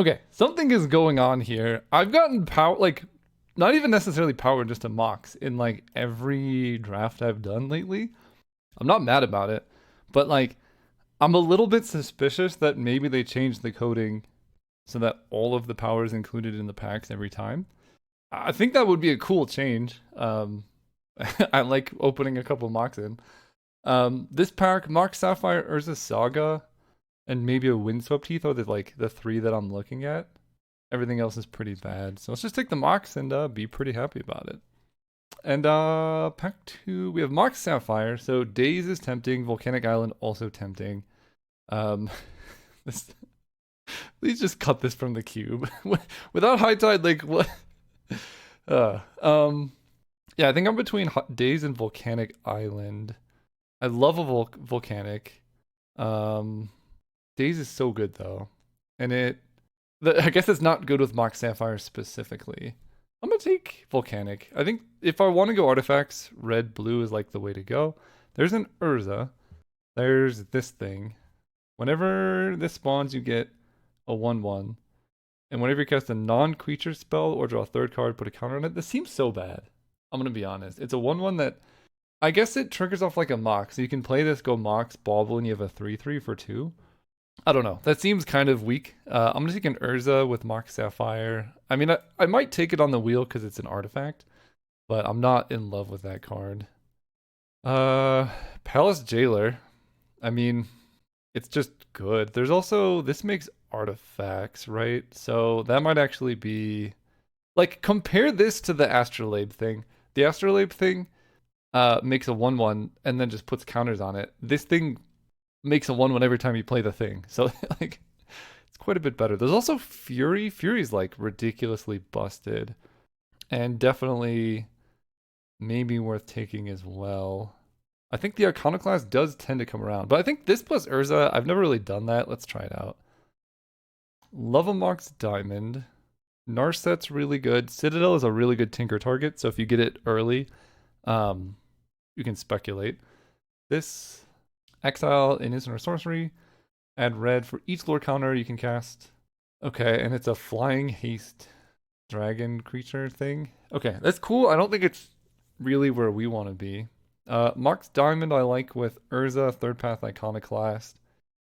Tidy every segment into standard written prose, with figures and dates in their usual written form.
Okay, something is going on here. I've gotten power, like, not even necessarily power, just a mox in like every draft I've done lately. I'm not mad about it, but like, I'm a little bit suspicious that maybe they changed the coding so that all of the power is included in the packs every time. I think that would be a cool change. I like opening a couple mocks in. This pack, Mark Sapphire, Urza Saga, and maybe a Windswept Heath are the three that I'm looking at. Everything else is pretty bad. So let's just take the mocks and be pretty happy about it. And pack two, we have Mark Sapphire. So Daze is tempting, Volcanic Island also tempting. Um, this, please just cut this from the cube. Without High Tide, like what? Uh, um, yeah, I think I'm between Daze and Volcanic Island. I love a volcanic. Um, Daze is so good though, and I guess it's not good with Mox Sapphire specifically. I'm gonna take volcanic. I think if I want to go artifacts, red blue is like the way to go. There's an Urza. There's this thing. Whenever this spawns, you get a 1/1. And whenever you cast a non-creature spell or draw a third card, put a counter on it. This seems so bad. I'm gonna be honest. It's a 1/1 that I guess it triggers off like a mox. So you can play this, go mox, bauble, and you have a 3/3 for 2. I don't know. That seems kind of weak. I'm gonna take an Urza with Mox Sapphire. I mean, I might take it on the wheel because it's an artifact, but I'm not in love with that card. Palace Jailer. I mean, it's just good. There's also, this makes artifacts, right? So that might actually be, like, compare this to the Astrolabe thing. The Astrolabe thing makes a 1/1 and then just puts counters on it. This thing makes a 1/1 every time you play the thing. So, like, it's quite a bit better. There's also Fury. Fury's, like, ridiculously busted. And definitely maybe worth taking as well. I think the Iconoclast does tend to come around. But I think this plus Urza, I've never really done that. Let's try it out. Mox Diamond. Narset's really good. Citadel is a really good tinker target. So if you get it early, you can speculate. This exile an instant or sorcery. Add red for each lore counter you can cast. Okay, and it's a flying haste dragon creature thing. Okay, that's cool. I don't think it's really where we want to be. Mox Diamond I like with Urza, Third Path Iconoclast.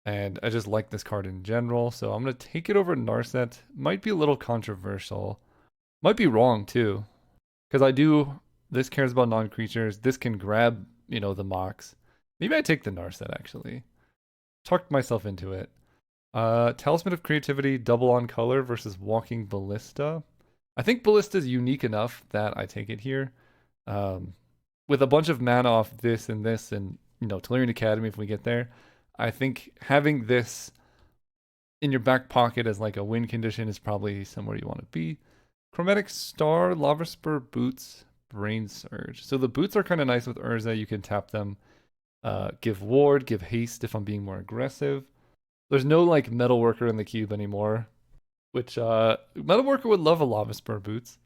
And I just like this card in general, so I'm going to take it over Narset. Might be a little controversial. Might be wrong, too. Because this cares about non-creatures. This can grab, the Mox. Maybe I take the Narset, actually. Talked myself into it. Talisman of Creativity, double on color versus Walking Ballista. I think Ballista is unique enough that I take it here. With a bunch of mana off this, and Tellurian Academy if we get there. I think having this in your back pocket as like a win condition is probably somewhere you want to be. Chromatic Star, Lava Spur, Boots, Brain Surge. So the boots are kind of nice with Urza. You can tap them. Give Ward, give Haste if I'm being more aggressive. There's no like Metalworker in the cube anymore, which Metalworker would love a Lava Spur Boots.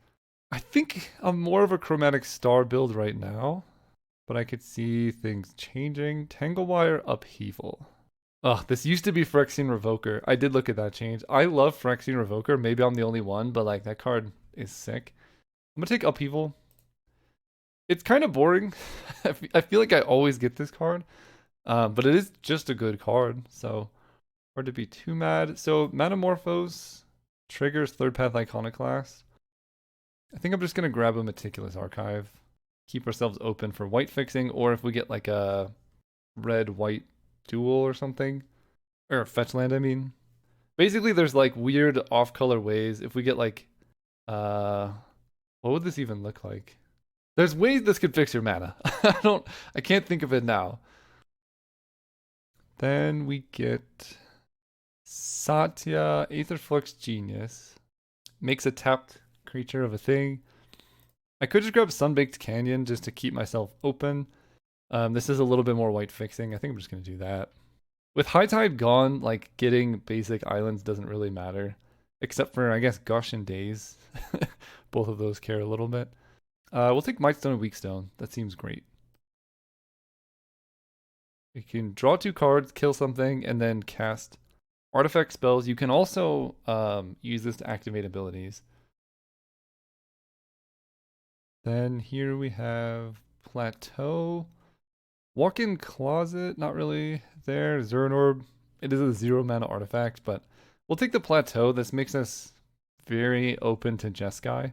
I think I'm more of a Chromatic Star build right now, but I could see things changing. Tanglewire Upheaval. Ugh, this used to be Phyrexian Revoker. I did look at that change. I love Phyrexian Revoker. Maybe I'm the only one, but like that card is sick. I'm gonna take Upheaval. It's kind of boring. I feel like I always get this card, but it is just a good card, so hard to be too mad. So Metamorphose triggers Third Path Iconoclast. I think I'm just gonna grab a Meticulous Archive. Keep ourselves open for white fixing, or if we get like a red-white duel or something. Or fetch land, I mean. Basically, there's like weird off-color ways. If we get like, what would this even look like? There's ways this could fix your mana. I can't think of it now. Then we get Satya, Aetherflux Genius. Makes a tapped creature of a thing. I could just grab Sunbaked Canyon just to keep myself open. This is a little bit more white fixing. I think I'm just going to do that. With High Tide gone, like getting basic islands doesn't really matter. Except for, I guess, Gush and Daze. Both of those care a little bit. We'll take Mightstone and Weakstone. That seems great. We can draw 2 cards, kill something, and then cast artifact spells. You can also use this to activate abilities. Then here we have Plateau. Walk-in Closet, not really there. Zern Orb, it is a 0 mana artifact, but we'll take the Plateau. This makes us very open to Jeskai.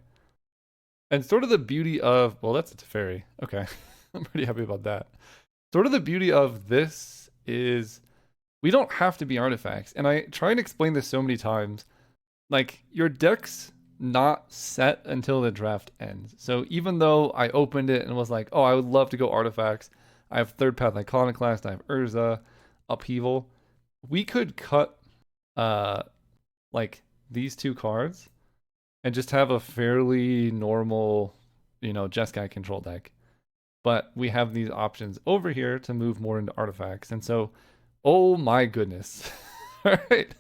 And sort of the beauty of, well, that's a Teferi. Okay, I'm pretty happy about that. Sort of the beauty of this is we don't have to be artifacts. And I try and explain this so many times. Like, your deck's not set until the draft ends. So even though I opened it and was like, oh, I would love to go artifacts, I have Third Path Iconoclast, I have Urza, Upheaval, we could cut like these two cards and just have a fairly normal, Jeskai control deck. But we have these options over here to move more into artifacts. And so, oh my goodness. All right.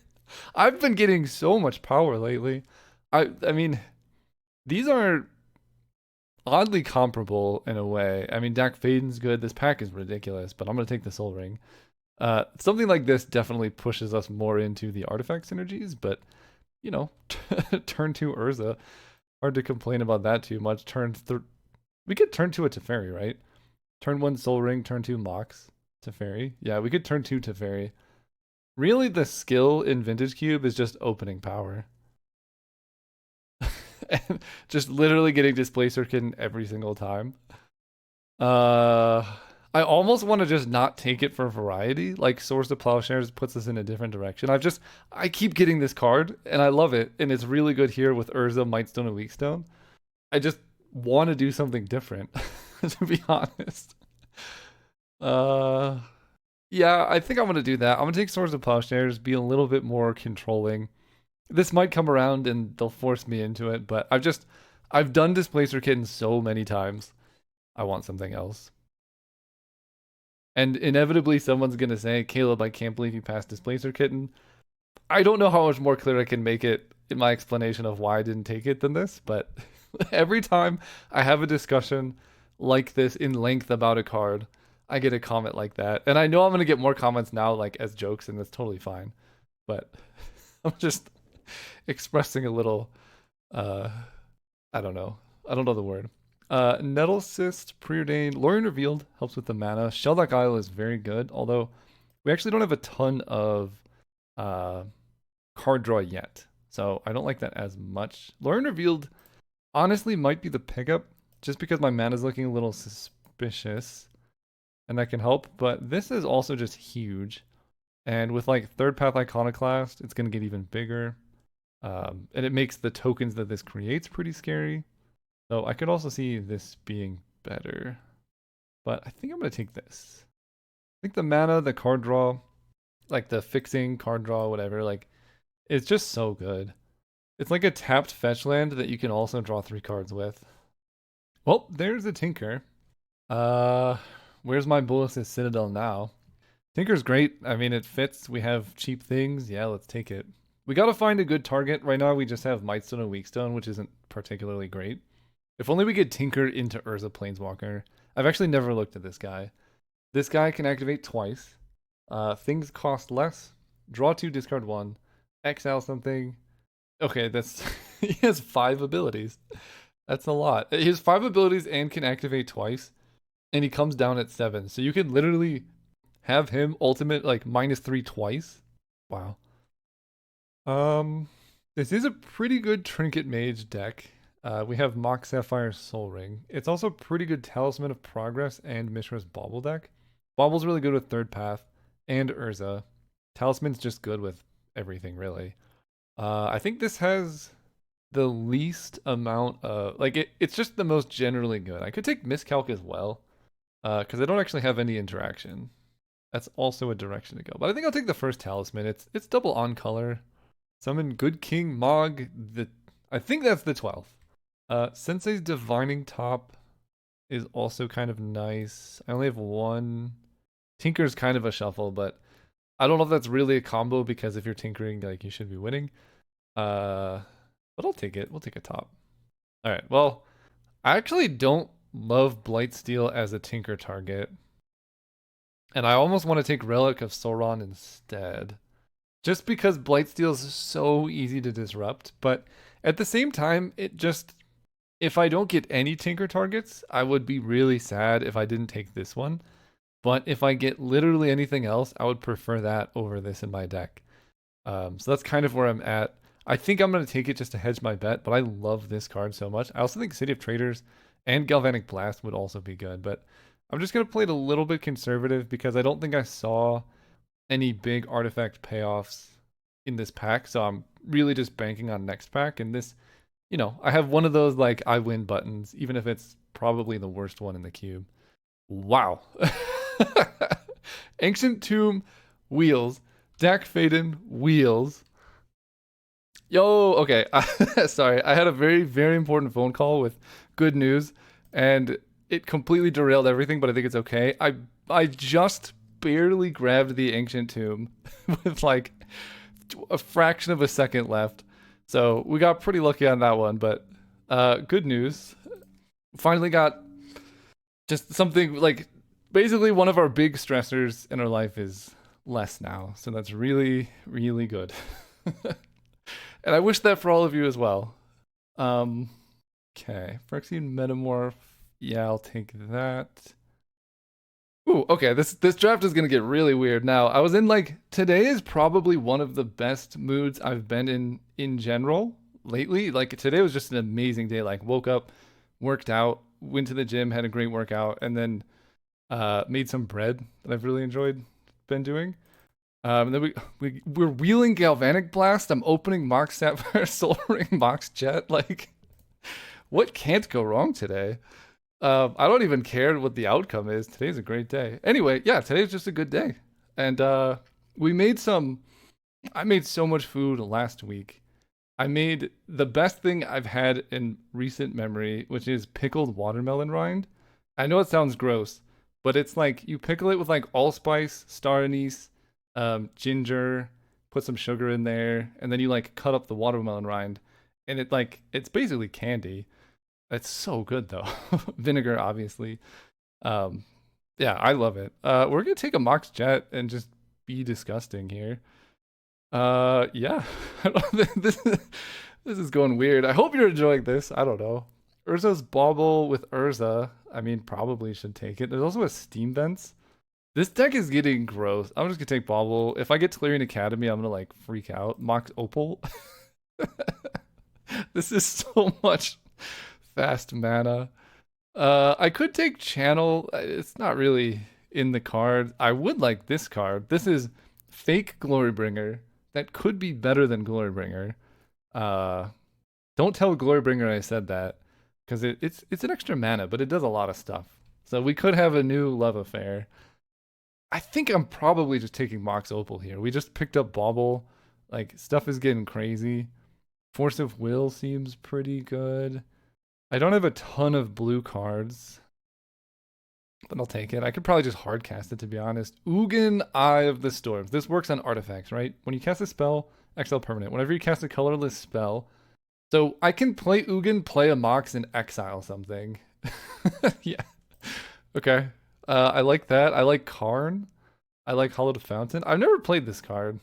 I've been getting so much power lately. I mean, these are oddly comparable in a way. I mean, Dak Faden's good. This pack is ridiculous, but I'm going to take the Soul Ring. Something like this definitely pushes us more into the artifact synergies, but, turn 2 Urza. Hard to complain about that too much. We could turn 2 a Teferi, right? Turn 1 Soul Ring, turn 2 Mox Teferi. Yeah, we could turn 2 Teferi. Really, the skill in Vintage Cube is just opening power. And just literally getting Displacer Kitten every single time. I almost want to just not take it for variety. Like, Source of Plowshares puts us in a different direction. I keep getting this card, and I love it. And it's really good here with Urza, Mightstone, and Weakstone. I just want to do something different, to be honest. Yeah, I think I'm going to do that. I'm going to take Swords of Plowshares, be a little bit more controlling. This might come around and they'll force me into it, but I've done Displacer Kitten so many times. I want something else. And inevitably someone's going to say, Caleb, I can't believe you passed Displacer Kitten. I don't know how much more clear I can make it in my explanation of why I didn't take it than this, but every time I have a discussion like this in length about a card, I get a comment like that. And I know I'm going to get more comments now, like as jokes, and that's totally fine. But I'm just expressing a little, I don't know. I don't know the word. Nettle Cyst, Preordained, Lorien Revealed helps with the mana. Shellback Isle is very good, although we actually don't have a ton of card draw yet. So I don't like that as much. Lorien Revealed honestly might be the pickup, just because my mana is looking a little suspicious. And that can help, but this is also just huge. And with like Third Path Iconoclast, it's going to get even bigger. And it makes the tokens that this creates pretty scary. So I could also see this being better. But I think I'm going to take this. I think the mana, the card draw, like the fixing, card draw, whatever, like, it's just so good. It's like a tapped fetch land that you can also draw 3 cards with. Well, there's a Tinker. Where's my Bullis' Citadel now? Tinker's great. I mean, it fits. We have cheap things. Yeah, let's take it. We gotta find a good target. Right now, we just have Mightstone and Weakstone, which isn't particularly great. If only we could Tinker into Urza Planeswalker. I've actually never looked at this guy. This guy can activate twice. Things cost less. Draw 2, discard 1. Exile something. Okay, that's... he has 5 abilities. That's a lot. He has 5 abilities and can activate twice. And he comes down at 7. So you could literally have him ultimate like -3 twice. Wow. This is a pretty good Trinket Mage deck. We have Mox Sapphire Soul Ring. It's also pretty good Talisman of Progress and Mishra's Bauble deck. Bauble's really good with Third Path and Urza. Talisman's just good with everything, really. I think this has the least amount of... like, it's just the most generally good. I could take Miscalc as well. Because I don't actually have any interaction. That's also a direction to go. But I think I'll take the first Talisman. It's double on color. Summon Good King Mog. I think that's the 12th. Sensei's Divining Top is also kind of nice. I only have 1. Tinker's kind of a shuffle, but I don't know if that's really a combo because if you're tinkering, like, you should be winning. But I'll take it. We'll take a top. All right. Well, I actually don't love Blightsteel as a Tinker target. And I almost want to take Relic of Sauron instead. just because Blightsteel is so easy to disrupt. But at the same time, it just if I don't get any Tinker targets, I would be really sad if I didn't take this one. But if I get literally anything else, I would prefer that over this in my deck. So that's kind of where I'm at. I think I'm going to take it just to hedge my bet, but I love this card so much. I also think City of Traders and Galvanic Blast would also be good, but I'm just going to play it a little bit conservative because I don't think I saw any big artifact payoffs in this pack, so I'm really just banking on next pack. And this, I have one of those like I win buttons, even if it's probably the worst one in the cube. Wow. Ancient Tomb, wheels. Dak Faden, wheels. Yo, okay. Sorry, I had a very, very important phone call with good news, and it completely derailed everything, but I think it's okay. I just barely grabbed the Ancient Tomb with like a fraction of a second left. So we got pretty lucky on that one, but good news. Finally got just something like basically one of our big stressors in our life is less now. So that's really, really good. And I wish that for all of you as well. Okay. Phyrexian Metamorph. Yeah, I'll take that. Ooh, okay. This draft is gonna get really weird now. I was in like today is probably one of the best moods I've been in general lately. Like today was just an amazing day. Like woke up, worked out, went to the gym, had a great workout, and then made some bread that I've really enjoyed been doing. And then we're wheeling Galvanic Blast. I'm opening Mox Sapphire, Soul Ring, Mox Jet. Like, what can't go wrong today? I don't even care what the outcome is. Today's a great day. Anyway, yeah, today's just a good day. And we made some. I made so much food last week. I made the best thing I've had in recent memory, which is pickled watermelon rind. I know it sounds gross, but it's like you pickle it with like allspice, star anise, ginger, put some sugar in there, and then you like cut up the watermelon rind, and it's basically candy. It's so good though. Vinegar, obviously. Yeah, I love it. We're gonna take a Mox Jet and just be disgusting here. Yeah. This is going weird. I hope you're enjoying this. I don't know. Urza's Bauble with Urza. I mean, probably should take it. There's also a Steam Vents. This deck is getting gross. I'm just gonna take Bauble. If I get Clearing Academy, I'm gonna like freak out. Mox Opal. This is so much fast mana. I could take Channel. It's not really in the card. I would like this card. This is Fake Glorybringer. That could be better than Glorybringer. Don't tell Glorybringer I said that, because it's an extra mana, but it does a lot of stuff. So we could have a new love affair. I think I'm probably just taking Mox Opal here. We just picked up Bauble. Like, stuff is getting crazy. Force of Will seems pretty good. I don't have a ton of blue cards, but I'll take it. I could probably just hard cast it, to be honest. Ugin, Eye of the Storms. This works on artifacts, right? When you cast a spell, exile permanent. Whenever you cast a colorless spell. So I can play Ugin, play a Mox, and exile something. Yeah. Okay. I like that. I like Karn. I like Hollowed Fountain. I've never played this card.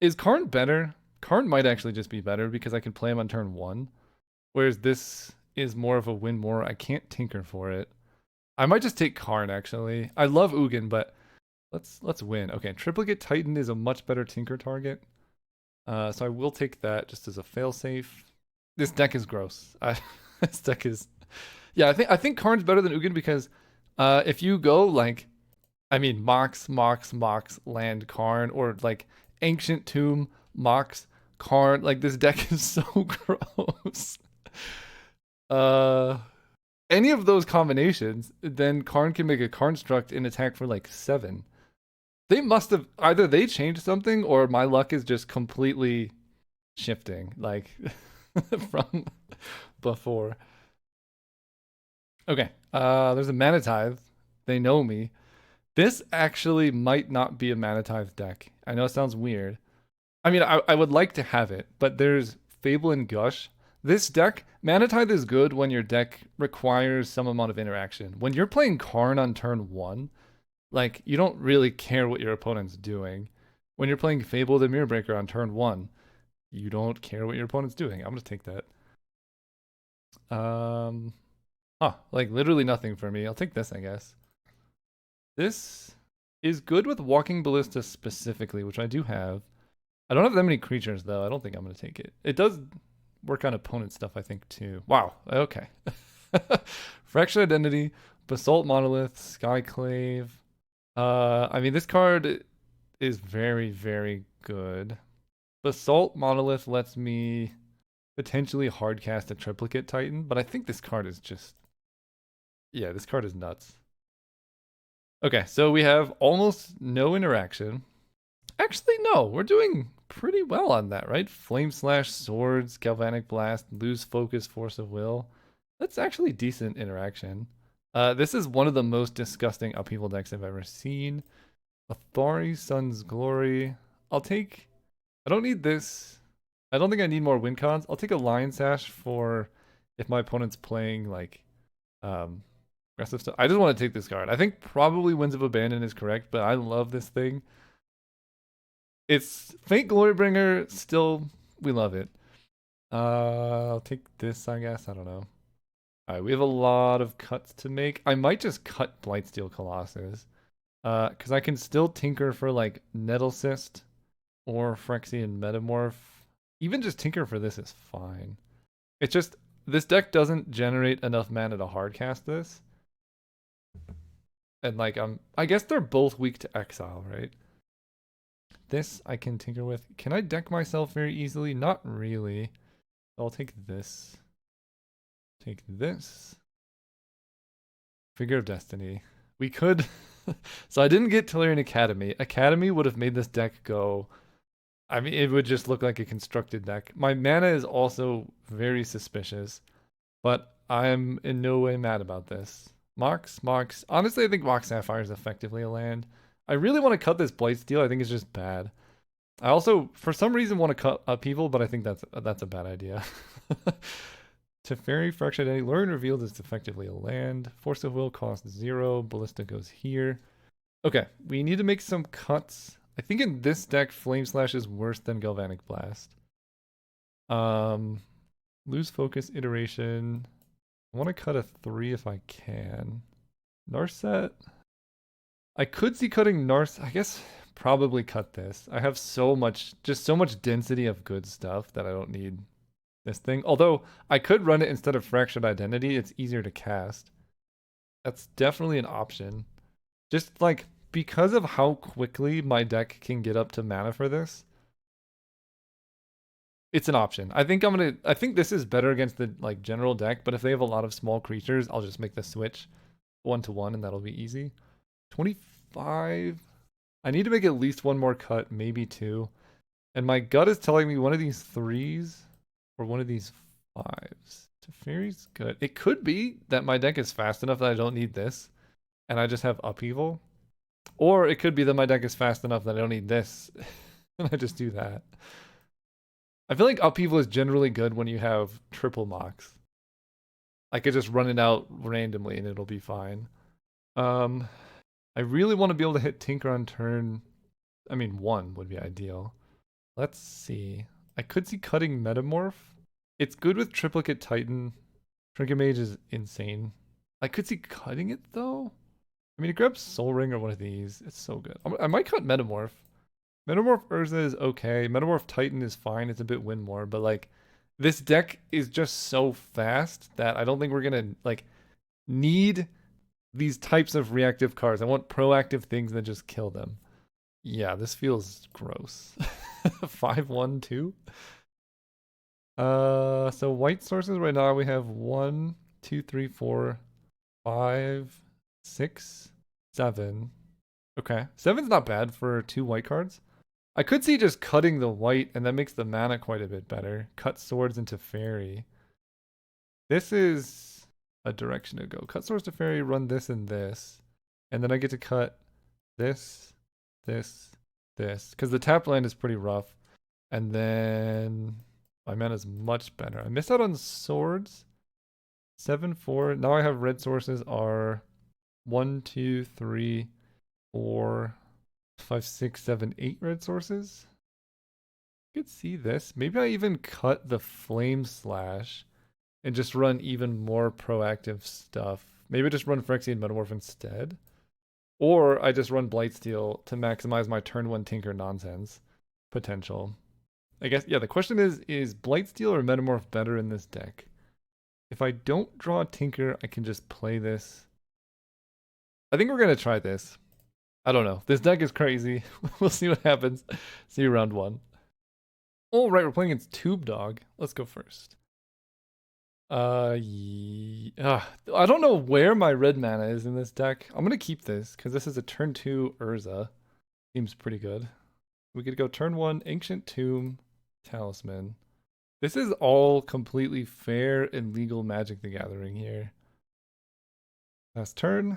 Is Karn better? Karn might actually just be better because I can play him on turn 1. Whereas this is more of a win more. I can't tinker for it. I might just take Karn, actually. I love Ugin, but let's win. Okay, Triplicate Titan is a much better tinker target. So I will take that just as a failsafe. This deck is gross. This deck is... Yeah, I think Karn's better than Ugin because if you go like... I mean, Mox, land Karn, or like Ancient Tomb, Mox, Karn. Like, this deck is so gross. Any of those combinations, then Karn can make a Karnstruct and attack for like 7. They must have either they changed something or my luck is just completely shifting, like from before. Okay, there's a Mana Tithe. They know me. This actually might not be a Mana Tithe deck. I know it sounds weird. I mean, I would like to have it, but there's Fable and Gush. This deck, Mana Tithe is good when your deck requires some amount of interaction. When you're playing Karn on turn 1, like, you don't really care what your opponent's doing. when you're playing Fable the Mirror Breaker on turn 1, you don't care what your opponent's doing. I'm gonna take that. Um, like literally nothing for me. I'll take this, I guess. This is good with Walking Ballista specifically, which I do have. I don't have that many creatures though. I don't think I'm gonna take it. It does work on opponent stuff, I think too. Wow. Okay. Fractured Identity, Basalt Monolith, Skyclave. I mean, this card is very, very good. Basalt Monolith lets me potentially hardcast a Triplicate Titan, but I think this card is just, yeah, this card is nuts. Okay, so we have almost no interaction. Actually, no, we're doing pretty well on that, right? Flame Slash, Swords, Galvanic Blast, Lose Focus, Force of Will. That's actually decent interaction. This is one of the most disgusting upheaval decks I've ever seen. Athari, Sun's Glory. I'll take... I don't need this. I don't think I need more win cons. I'll take a Lion Sash for if my opponent's playing, like, aggressive stuff. I just want to take this card. I think probably Winds of Abandon is correct, but I love this thing. It's Faint Glorybringer, still, we love it. I'll take this, I guess. I don't know. Alright, we have a lot of cuts to make. I might just cut Blightsteel Colossus. Because I can still tinker for, like, Nettle Cyst or Phyrexian Metamorph. Even just tinker for this is fine. It's just, this deck doesn't generate enough mana to hardcast this. And, like, I guess they're both weak to exile, right? This I can tinker with. Can I deck myself very easily? Not really. I'll take this. Take this. Figure of Destiny. We could... So I didn't get Tellurian Academy. Academy would have made this deck go... I mean, it would just look like a constructed deck. My mana is also very suspicious, but I'm in no way mad about this. Mox. Honestly, I think Mox Sapphire is effectively a land. I really want to cut this Blightsteel. I think it's just bad. I also, for some reason, want to cut Upheaval, but I think that's a bad idea. Teferi, Fractured Identity, Luring Revealed is effectively a land. Force of Will costs 0. Ballista goes here. Okay, we need to make some cuts. I think in this deck, Flame Slash is worse than Galvanic Blast. Lose Focus, Iteration. I want to cut a 3 if I can. Narset. I could see cutting Narset. I guess probably cut this. I have so much density of good stuff that I don't need this thing. Although I could run it instead of Fractured Identity. It's easier to cast. That's definitely an option. Just like because of how quickly my deck can get up to mana for this, it's an option. I think this is better against the like general deck, but if they have a lot of small creatures, I'll just make the switch 1-1 and that'll be easy. 25. I need to make at least one more cut, maybe 2. And my gut is telling me one of these 3s or one of these 5s. Teferi's good. It could be that my deck is fast enough that I don't need this and I just have Upheaval. Or it could be that my deck is fast enough that I don't need this and I just do that. I feel like Upheaval is generally good when you have triple Mox. I could just run it out randomly and it'll be fine. I really want to be able to hit Tinker on turn. I mean, 1 would be ideal. Let's see. I could see cutting Metamorph. It's good with Triplicate Titan. Trinket Mage is insane. I could see cutting it though. I mean, it grabs Soul Ring or one of these. It's so good. I might cut Metamorph. Metamorph Urza is okay. Metamorph Titan is fine. It's a bit win more, but like this deck is just so fast that I don't think we're gonna like need these types of reactive cards. I want proactive things that just kill them. Yeah, this feels gross. 5-1-2. So white sources right now we have 1, 2, 3, 4, 5, 6, 7. Okay, 7's not bad for 2 white cards. I could see just cutting the white, and that makes the mana quite a bit better. Cut swords into fairy. This is a direction to go. Cut swords to fairy, run this and this. And then I get to cut this, this, this. Because the tap land is pretty rough. And then my mana is much better. I missed out on swords. 7-4. Now I have red sources are 1, 2, 3, 4, 5, 6, 7, 8 red sources. I could see this. Maybe I even cut the Flame Slash and just run even more proactive stuff. Maybe I just run Phyrexian Metamorph instead. Or I just run Blightsteel to maximize my turn 1 Tinker nonsense potential. I guess, yeah, the question is Blightsteel or Metamorph better in this deck? If I don't draw a Tinker, I can just play this. I think we're going to try this. I don't know. This deck is crazy. We'll see what happens. See you round 1. All right, we're playing against Tube Dog. Let's go first. I don't know where my red mana is in this deck. I'm going to keep this because this is a turn 2 Urza. Seems pretty good. We could go turn 1 Ancient Tomb, Talisman. This is all completely fair and legal Magic the Gathering here. Last turn.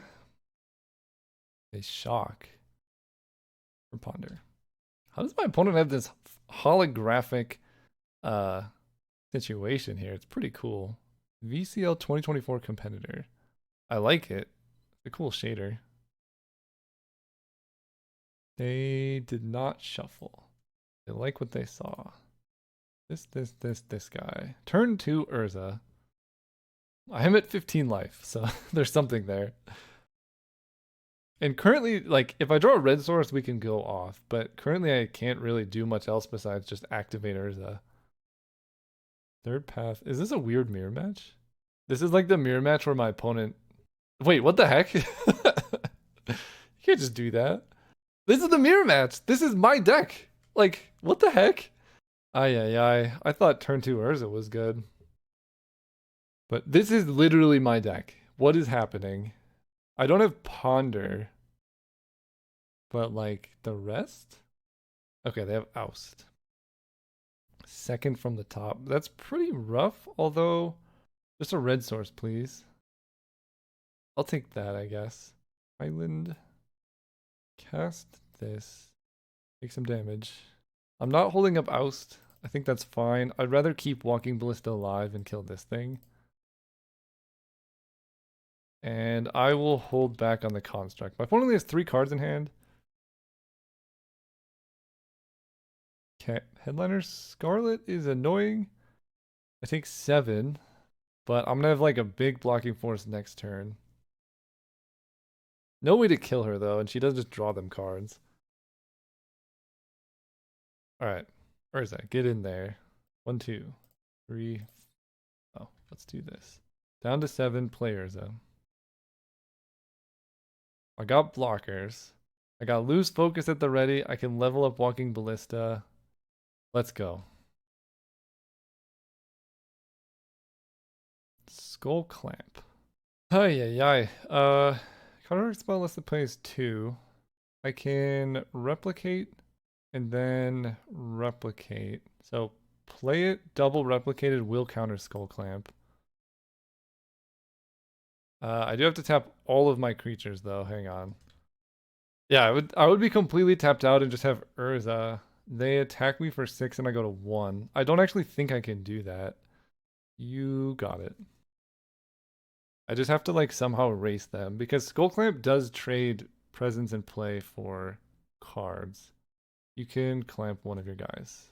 A shock for Ponder. How does my opponent have this holographic situation here? It's pretty cool. VCL 2024 competitor. I like it. It's a cool shader. They did not shuffle. They like what they saw. This guy. Turn 2 Urza. I am at 15 life, so there's something there. And currently, like, if I draw a red source, we can go off. But currently, I can't really do much else besides just activate Urza. Third path. Is this a weird mirror match? This is like the mirror match where my opponent... Wait, what the heck? You can't just do that. This is the mirror match. This is my deck. Like, what the heck? Ay. I thought turn 2 Urza was good. But this is literally my deck. What is happening? I don't have Ponder. But, like, the rest? Okay, they have Oust. Second from the top. That's pretty rough, although... Just a red source, please. I'll take that, I guess. Island. Cast this. Take some damage. I'm not holding up Oust. I think that's fine. I'd rather keep Walking Ballista alive and kill this thing. And I will hold back on the Construct. My opponent only has 3 cards in hand. Okay, Headliner Scarlet is annoying. I take 7. But I'm going to have like a big blocking force next turn. No way to kill her though, and she does just draw them cards. Alright, where is that? Get in there. 1, 2, 3. Oh, let's do this. Down to 7 players though. I got blockers. I got loose focus at the ready. I can level up Walking Ballista. Let's go. Skull Clamp. Ay. Counter spell list that plays 2. I can replicate and then replicate. So play it, double replicated, will counter Skull Clamp. I do have to tap all of my creatures though. Hang on. Yeah, I would be completely tapped out and just have Urza. They attack me for 6 and I go to 1. I don't actually think I can do that. You got it. I just have to like somehow erase them because Skull Clamp does trade presence and play for cards. You can clamp one of your guys.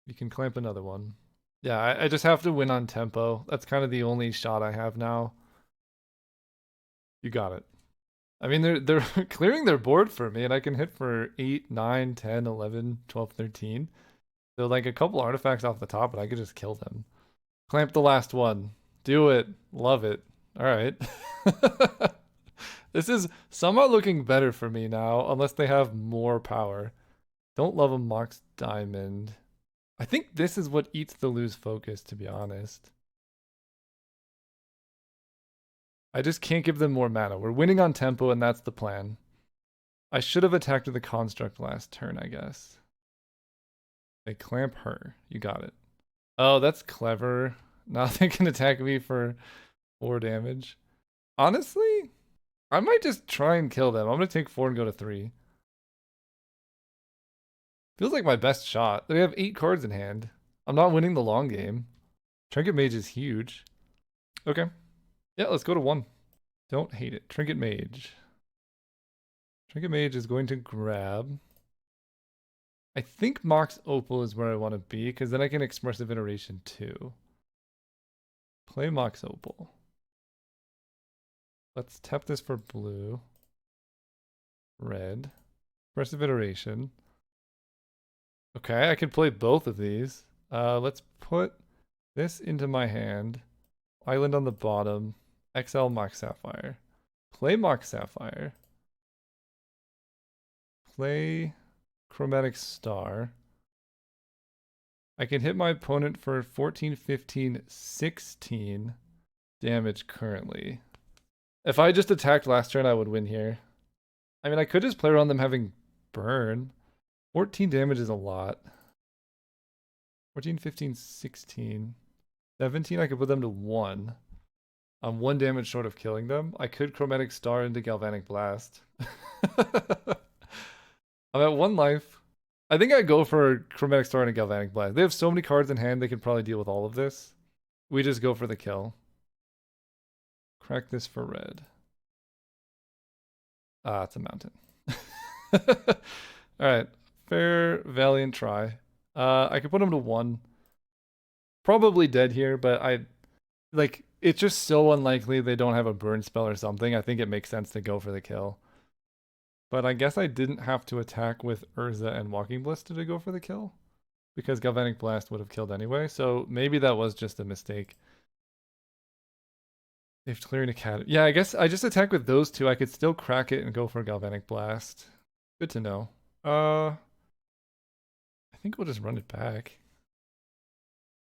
You can clamp another one. Yeah, I just have to win on tempo. That's kind of the only shot I have now. You got it. I mean, they're clearing their board for me, and I can hit for 8, 9, 10, 11, 12, 13. So like a couple artifacts off the top, but I could just kill them. Clamp the last one. Do it. Love it. All right. This is somehow looking better for me now, unless they have more power. Don't love a Mox Diamond. I think this is what eats the lose focus, to be honest. I just can't give them more mana. We're winning on tempo, and that's the plan. I should have attacked the Construct last turn, I guess. They clamp her. You got it. Oh, that's clever. Now they can attack me for 4 damage. Honestly, I might just try and kill them. I'm going to take 4 and go to 3. Feels like my best shot. They have 8 cards in hand. I'm not winning the long game. Trinket Mage is huge. Okay. Yeah, let's go to 1. Don't hate it. Trinket Mage. Trinket Mage is going to grab. I think Mox Opal is where I want to be, because then I can Expressive Iteration too. Play Mox Opal. Let's tap this for blue. Red. Expressive Iteration. Okay, I could play both of these. Let's put this into my hand. Island on the bottom. XL Mox Sapphire. Play Mox Sapphire. Play Chromatic Star. I can hit my opponent for 14, 15, 16 damage currently. If I just attacked last turn, I would win here. I mean, I could just play around them having burn. 14 damage is a lot. 14, 15, 16. 17, I could put them to 1. I'm 1 damage short of killing them. I could Chromatic Star into Galvanic Blast. I'm at 1 life. I think I go for Chromatic Star and a Galvanic Blast. They have so many cards in hand, they could probably deal with all of this. We just go for the kill. Crack this for red. Ah, it's a mountain. Alright. Fair, valiant try. I could put him to 1. Probably dead here, but it's just so unlikely they don't have a burn spell or something. I think it makes sense to go for the kill. But I guess I didn't have to attack with Urza and Walking Ballista to go for the kill, because Galvanic Blast would have killed anyway, so maybe that was just a mistake. They've clearing Academy. Yeah, I guess I just attack with those two. I could still crack it and go for Galvanic Blast. Good to know. I think we'll just run it back.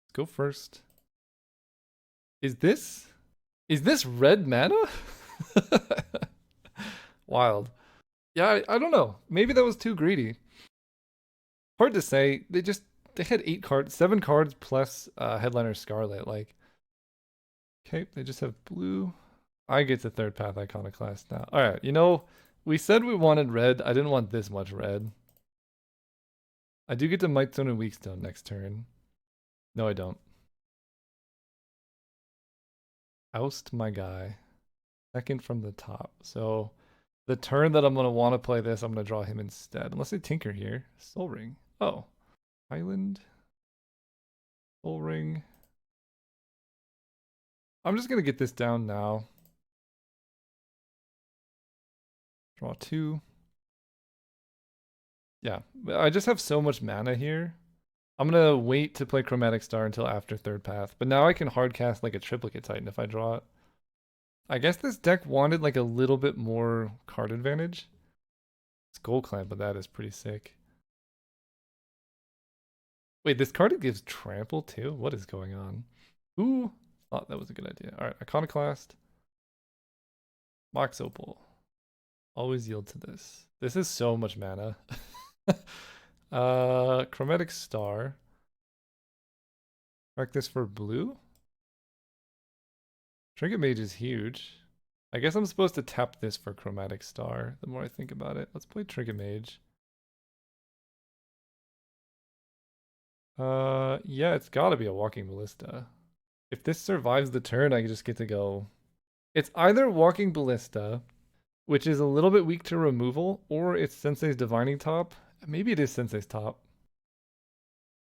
Let's go first. Is this red mana? Wild. Yeah, I don't know. Maybe that was too greedy. Hard to say. They had 7 cards plus Headliner Scarlet. Like, okay, they just have blue. I get the third path Iconoclast now. All right, we said we wanted red. I didn't want this much red. I do get to Mightstone and Weakstone next turn. No, I don't. Oust my guy. Second from the top. So the turn that I'm going to want to play this, I'm going to draw him instead. Unless I tinker here. Soul Ring. Oh. Island. Soul Ring. I'm just going to get this down now. Draw 2. Yeah. I just have so much mana here. I'm going to wait to play Chromatic Star until after third path. But now I can hardcast like a Triplicate Titan if I draw it. I guess this deck wanted like a little bit more card advantage. Skull Clamp, but that is pretty sick. Wait, this card gives trample too? What is going on? Ooh, thought that was a good idea. All right, Iconoclast. Mox Opal. Always yield to this. This is so much mana. Chromatic Star. Mark this for blue. Trinket Mage is huge. I guess I'm supposed to tap this for Chromatic Star, the more I think about it. Let's play Trinket Mage. Yeah, it's gotta be a Walking Ballista. If this survives the turn, I just get to go. It's either Walking Ballista, which is a little bit weak to removal, or it's Sensei's Divining Top. Maybe it is Sensei's Top.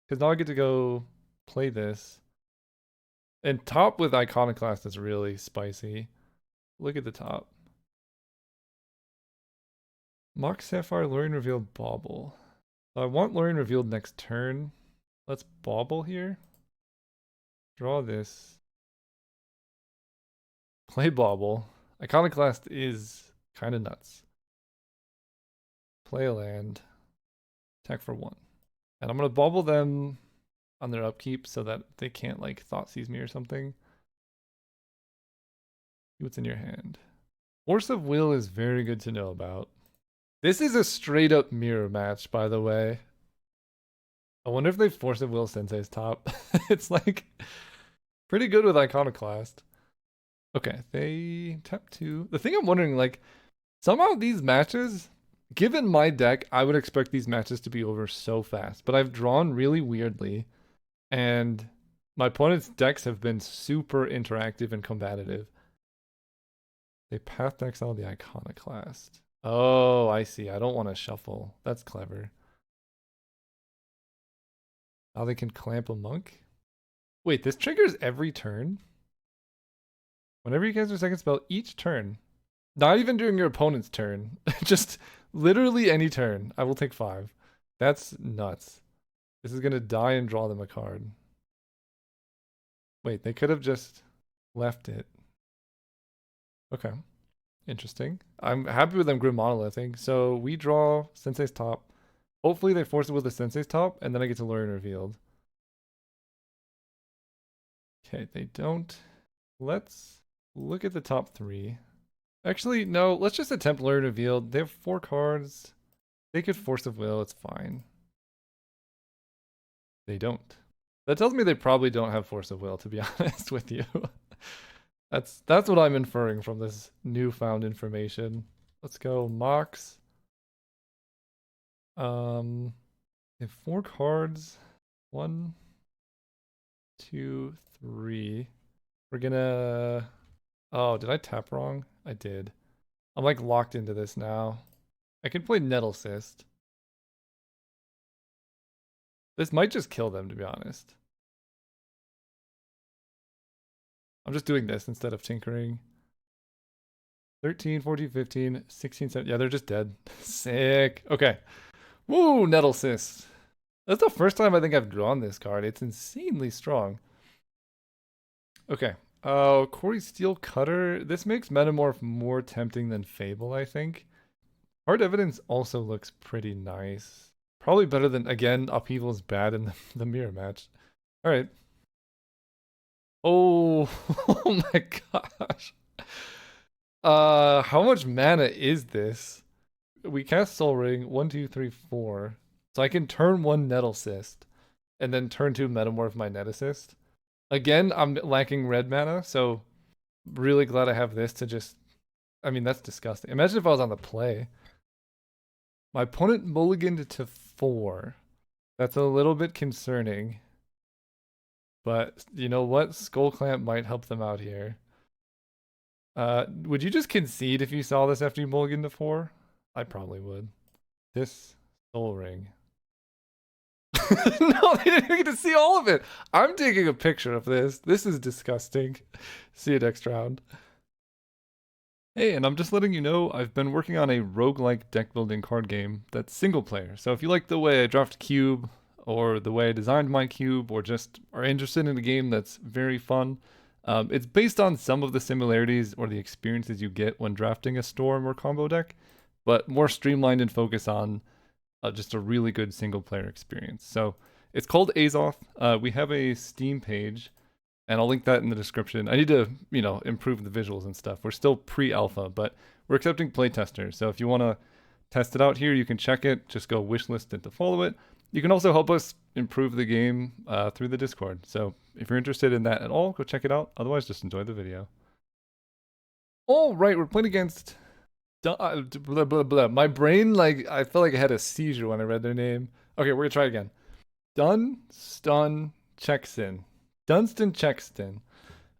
Because now I get to go play this. And top with Iconoclast is really spicy. Look at the top. Mox Sapphire, Lorien Revealed, Bauble. I want Lorien Revealed next turn. Let's Bauble here. Draw this. Play Bauble. Iconoclast is kind of nuts. Play a land. Attack for 1. And I'm going to Bauble them on their upkeep so that they can't like Thoughtseize me or something. See what's in your hand. Force of Will is very good to know about. This is a straight up mirror match, by the way. I wonder if they Force of Will Sensei's top. It's like pretty good with Iconoclast. Okay, they tap 2. The thing I'm wondering, like, somehow these matches, given my deck, I would expect these matches to be over so fast. But I've drawn really weirdly. And my opponent's decks have been super interactive and combative. They path exile the Iconoclast. Oh, I see. I don't want to shuffle. That's clever. Now they can clamp a monk? Wait, this triggers every turn? Whenever you cast your second spell, each turn. Not even during your opponent's turn. Just literally any turn. I will take 5. That's nuts. This is gonna die and draw them a card. Wait, they could have just left it. Okay. Interesting. I'm happy with them Grim Monolithing. So we draw Sensei's Top. Hopefully they force it with the Sensei's Top, and then I get to Lure Revealed. Okay, they don't. Let's look at the top 3. Actually, no, let's just attempt Lure Revealed. They have 4 cards. They could Force of Will, it's fine. They don't. That tells me they probably don't have Force of Will, to be honest with you. That's what I'm inferring from this newfound information. Let's go Mox. They have 4 cards. 1, 2, 3. We're gonna. Oh, did I tap wrong? I did. I'm like locked into this now. I can play Nettle Cyst. This might just kill them, to be honest. I'm just doing this instead of tinkering. 13, 14, 15, 16, 17. Yeah, they're just dead. Sick. Okay. Woo, Nettle Cyst. That's the first time I think I've drawn this card. It's insanely strong. Okay. Corey Steel Cutter. This makes Metamorph more tempting than Fable, I think. Hard Evidence also looks pretty nice. Probably better than, again, Upheaval is bad in the mirror match. All right. Oh, oh my gosh. How much mana is this? We cast Soul Ring, 1, 2, 3, 4. So I can turn 1 Nettle Cyst, and then turn 2 Metamorph my Net Assist. Again, I'm lacking red mana, so really glad I have this to just... I mean, that's disgusting. Imagine if I was on the play. My opponent mulliganed to 4. That's a little bit concerning. But you know what? Skull Clamp might help them out here. Would you just concede if you saw this after you mulliganed to 4? I probably would. This Soul Ring. No, they didn't even get to see all of it. I'm taking a picture of this. This is disgusting. See you next round. Hey, and I'm just letting you know I've been working on a roguelike deck building card game that's single player. So if you like the way I draft cube, or the way I designed my cube, or just are interested in a game that's very fun, it's based on some of the similarities or the experiences you get when drafting a Storm or combo deck, but more streamlined and focus on just a really good single player experience. So it's called Azoth. We have a Steam page, and I'll link that in the description. I need to, improve the visuals and stuff. We're still pre-alpha, but we're accepting playtesters. So if you want to test it out here, you can check it. Just go wishlist it to follow it. You can also help us improve the game through the Discord. So if you're interested in that at all, go check it out. Otherwise, just enjoy the video. All right, we're playing against... blah, blah, blah. My brain, I felt like I had a seizure when I read their name. Okay, we're gonna try again. Dunstan Chexton. Dunstan Chexton.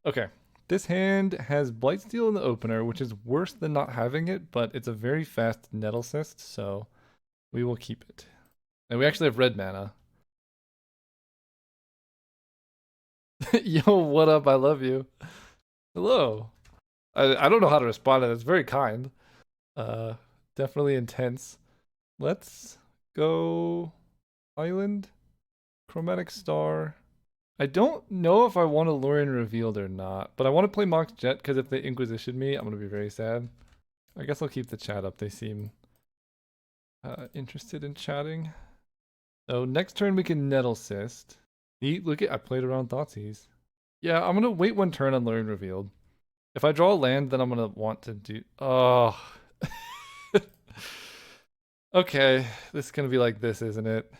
Okay, this hand has Blightsteel in the opener, which is worse than not having it, but it's a very fast Nettle Cyst, so we will keep it. And we actually have red mana. Yo, what up? I love you. Hello. I don't know how to respond to that. It's very kind. Definitely intense. Let's go Island, Chromatic Star. I don't know if I want to lure in Revealed or not, but I want to play Mox Jet because if they Inquisition me, I'm going to be very sad. I guess I'll keep the chat up. They seem interested in chatting. So next turn we can Nettle Cyst. Look at I played around Thoughtseize. Yeah, I'm going to wait 1 turn on Lure in Revealed. If I draw a land, then I'm going to want to do... Oh... Okay, this is going to be like this, isn't it?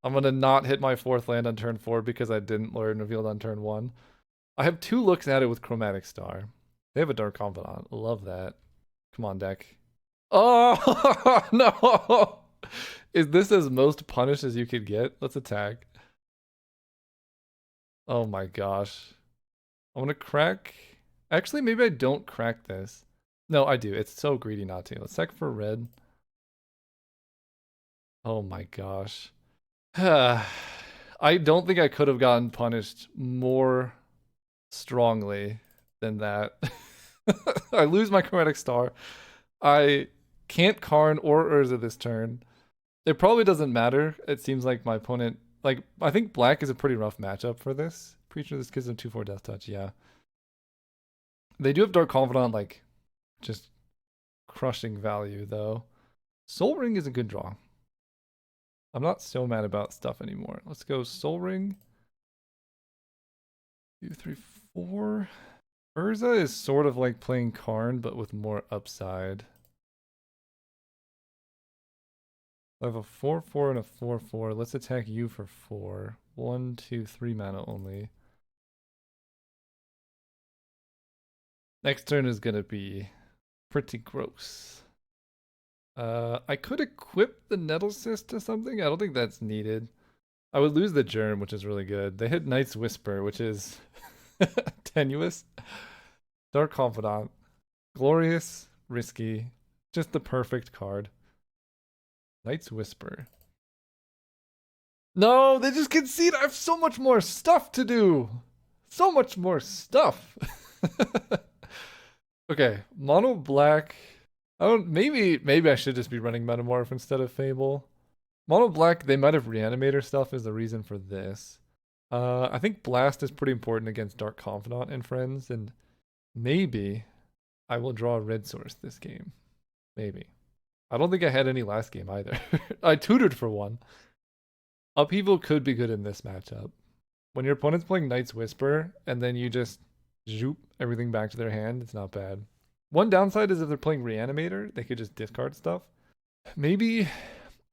I'm going to not hit my 4th land on turn 4 because I didn't Lure and Revealed on turn 1. I have 2 looks at it with Chromatic Star. They have a Dark Confidant. Love that. Come on, deck. Oh, no! Is this as most punished as you could get? Let's attack. Oh my gosh. I'm going to crack... Actually, maybe I don't crack this. No, I do. It's so greedy not to. Let's check for red. Oh my gosh. I don't think I could have gotten punished more strongly than that. I lose my chromatic star. I can't Karn or Urza this turn. It probably doesn't matter. It seems like my opponent, like, I think black is a pretty rough matchup for this. Preacher, this gives him 2/4 death touch, yeah. They do have Dark Confidant, like, just crushing value, though. Soul Ring is a good draw. I'm not so mad about stuff anymore. Let's go Soul Ring. 2, 3, 4. Urza is sort of like playing Karn, but with more upside. I have a 4/4 and a 4/4. Let's attack you for 4. 1, 2, 3 mana only. Next turn is gonna be pretty gross. I could equip the Nettle Cyst to something. I don't think that's needed. I would lose the Germ, which is really good. They hit Knight's Whisper, which is tenuous. Dark Confidant. Glorious, risky. Just the perfect card. Knight's Whisper. No, they just concede. I have so much more stuff to do. So much more stuff. Okay, mono black. I don't. Maybe I should just be running Metamorph instead of Fable. Mono black. They might have Reanimator stuff is the reason for this. I think Blast is pretty important against Dark Confidant and friends, and maybe I will draw a red source this game. Maybe. I don't think I had any last game either. I tutored for one. Upheaval could be good in this matchup. When your opponent's playing Knight's Whisper, and then you just zoop everything back to their hand, it's not bad. One downside is if they're playing Reanimator, they could just discard stuff. Maybe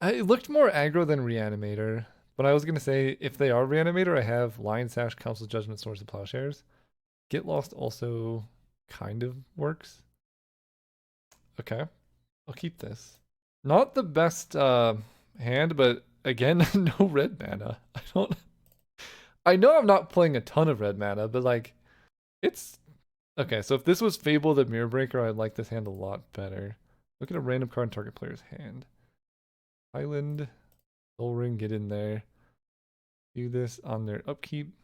it looked more aggro than Reanimator, but I was gonna say if they are Reanimator, I have Lion Sash, Council Judgment, Swords of Plowshares. Get Lost also kind of works. Okay, I'll keep this. Not the best hand, but again, no red mana. I know I'm not playing a ton of red mana, but like, it's okay. So if this was Fable the Mirror Breaker, I'd like this hand a lot better. Look at a random card in target player's hand. Island, Soul Ring, get in there. Do this on their upkeep.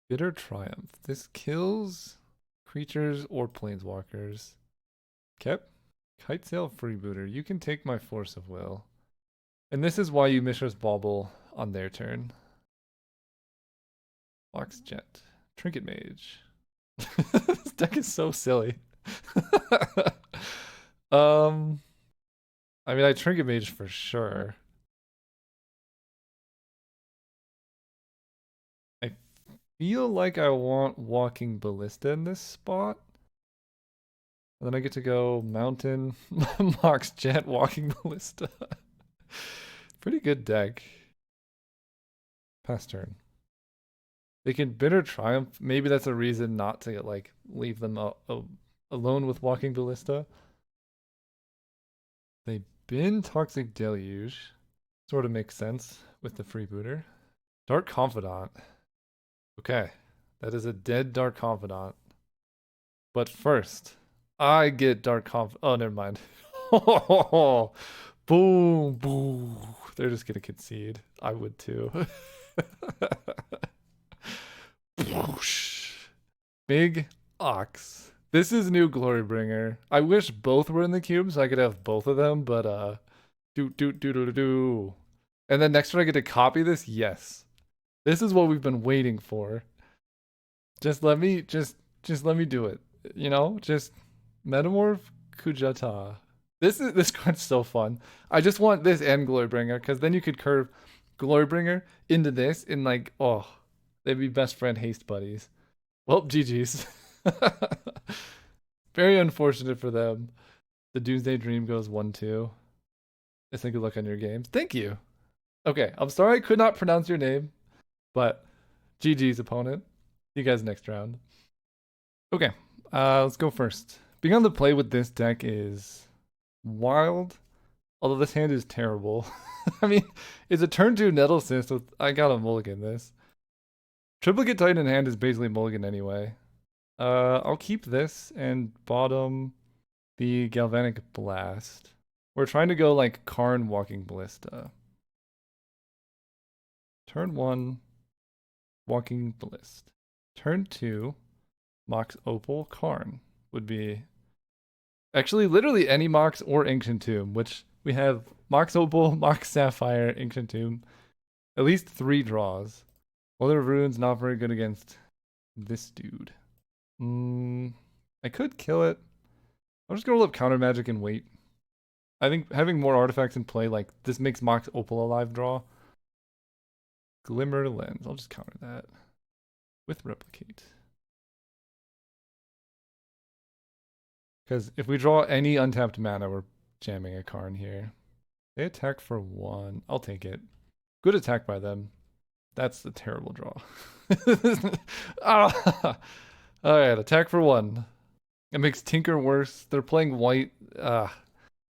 Bitter Triumph. This kills creatures or planeswalkers. Kep. Kitesail Freebooter. You can take my Force of Will. And this is why you Mishra's Bauble on their turn. Fox Jet. Trinket Mage. This deck is so silly. I mean, I Trinket Mage for sure. I feel like I want Walking Ballista in this spot. And then I get to go Mountain, Mox Jet, Walking Ballista. Pretty good deck. Pass turn. They can Bitter Triumph. Maybe that's a reason not to like leave them alone with Walking Ballista. They bin Toxic Deluge. Sort of makes sense with the Freebooter. Dark Confidant. Okay. That is a dead Dark Confidant. But first, I get Dark Oh, never mind. Boom, boom. They're just gonna concede. I would too. Big Ox. This is new Glorybringer. I wish both were in the cube so I could have both of them, but do. And then next turn I get to copy this? Yes. This is what we've been waiting for. Just let me let me do it. You know? Just Metamorph Kujata. This card's so fun. I just want this and Glorybringer, because then you could curve Glorybringer into this in like, oh, they'd be best friend haste buddies. Well, GG's. Very unfortunate for them. The Doomsday Dream goes 1-2. It's a good luck on your games. Thank you. Okay, I'm sorry I could not pronounce your name, but GG's opponent. See you guys next round. Okay, let's go first. Being on the play with this deck is wild, although this hand is terrible. I mean, it's a turn 2 Nettle Cyst with I gotta mulligan this. Triplicate Titan in hand is basically mulligan anyway. I'll keep this and bottom the Galvanic Blast. We're trying to go like Karn Walking Ballista. Turn 1, Walking Ballista. Turn 2, Mox Opal Karn would be actually literally any Mox or Ancient Tomb, which we have Mox Opal, Mox Sapphire, Ancient Tomb. At least 3 draws. Mother of Runes not very good against this dude. I could kill it. I'm just gonna roll up counter magic and wait. I think having more artifacts in play, like this makes Mox Opal a live draw. Glimmer Lens. I'll just counter that with Replicate. Because if we draw any untapped mana, we're jamming a Karn here. They attack for 1. I'll take it. Good attack by them. That's the terrible draw. Ah! Alright, attack for 1. It makes Tinker worse. They're playing white.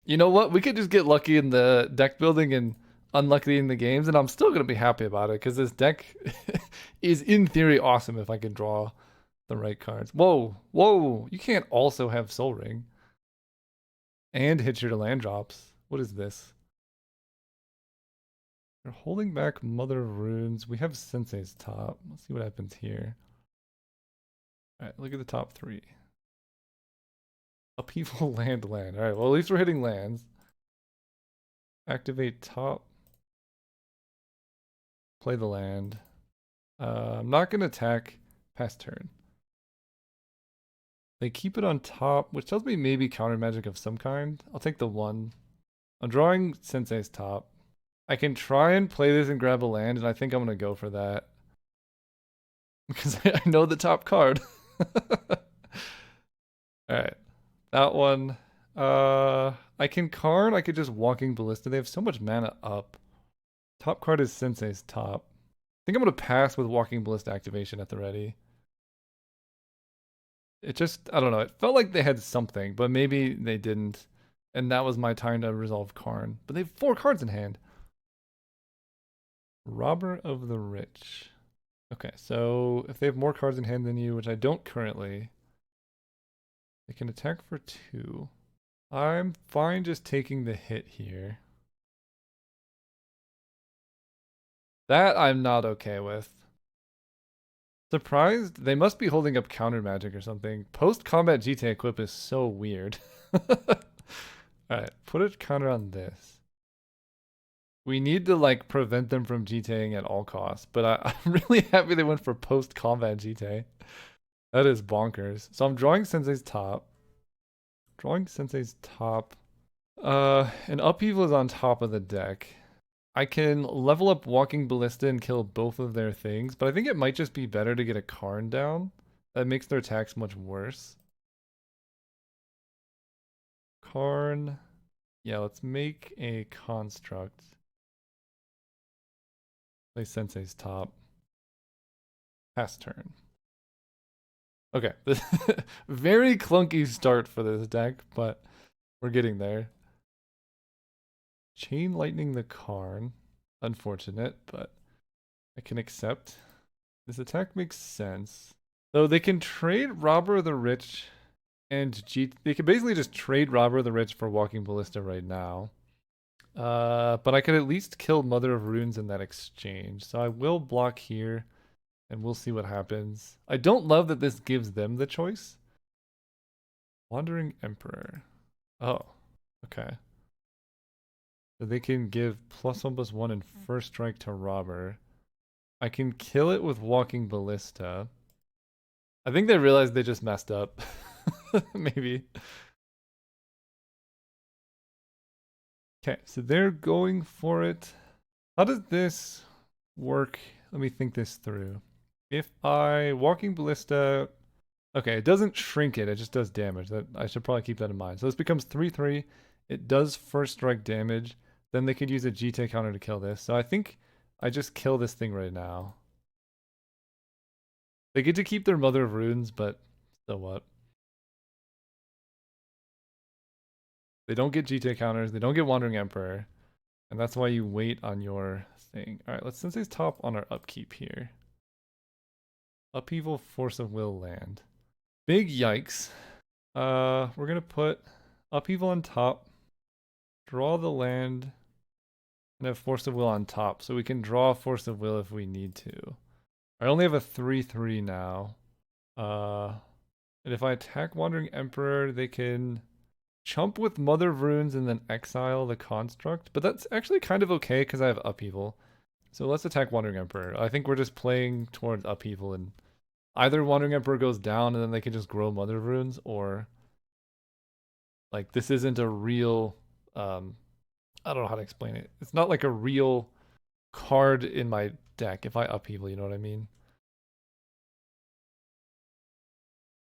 You know what? We could just get lucky in the deck building and unlucky in the games, and I'm still going to be happy about it because this deck is in theory awesome if I can draw the right cards. Whoa, whoa. You can't also have Soul Ring and hit your land drops. What is this? They're holding back Mother of Runes. We have Sensei's top. Let's see what happens here. All right, look at the top 3. Upheaval, land. All right, well, at least we're hitting lands. Activate top. Play the land. I'm not going to attack past turn. They keep it on top, which tells me maybe counter magic of some kind. I'll take the 1. I'm drawing Sensei's top. I can try and play this and grab a land, and I think I'm going to go for that. Because I know the top card. Alright. That one. I can Karn. I could just Walking Ballista. They have so much mana up. Top card is Sensei's top. I think I'm going to pass with Walking Ballista activation at the ready. It just, I don't know. It felt like they had something, but maybe they didn't. And that was my time to resolve Karn. But they have 4 cards in hand. Robber of the Rich. Okay, so if they have more cards in hand than you, which I don't currently, they can attack for 2. I'm fine just taking the hit here. That I'm not okay with. Surprised? They must be holding up counter magic or something. Post-combat GTA equip is so weird. Alright, put a counter on this. We need to like prevent them from GTAing at all costs, but I'm really happy they went for post-combat GTA. That is bonkers. So I'm drawing Sensei's top. Drawing Sensei's top. And Upheaval is on top of the deck. I can level up Walking Ballista and kill both of their things, but I think it might just be better to get a Karn down. That makes their attacks much worse. Karn. Yeah, let's make a construct. Play Sensei's top. Pass turn. Okay. Very clunky start for this deck, but we're getting there. Chain Lightning the Karn. Unfortunate, but I can accept. This attack makes sense. Though they can trade Robber of the Rich and they can basically just trade Robber of the Rich for Walking Ballista right now. But I could at least kill Mother of Runes in that exchange. So I will block here, and we'll see what happens. I don't love that this gives them the choice. Wandering Emperor. Oh, okay. So they can give +1/+1 and first strike to Robber. I can kill it with Walking Ballista. I think they realized they just messed up. Maybe. Okay, so they're going for it. How does this work? Let me think this through. If I Walking Ballista, okay, it doesn't shrink it, it just does damage. That I should probably keep that in mind. So this becomes 3/3. It does first strike damage. Then they could use a GT counter to kill this. So I think I just kill this thing right now. They get to keep their Mother of Runes, but so what? They don't get GT counters. They don't get Wandering Emperor. And that's why you wait on your thing. All right, let's Sensei's top on our upkeep here. Upheaval, Force of Will, land. Big yikes. We're gonna put upheaval on top, draw the land, and have force of will on top, so we can draw force of will if we need to. I only have a 3/3 now. Uh, and if I attack Wandering Emperor, they can chump with Mother of Runes and then exile the construct. But that's actually kind of okay because I have upheaval. So let's attack Wandering Emperor. I think we're just playing towards upheaval, and either Wandering Emperor goes down and then they can just grow Mother of Runes, or like this isn't a real I don't know how to explain it. It's not like a real card in my deck if I upheaval, you know what I mean?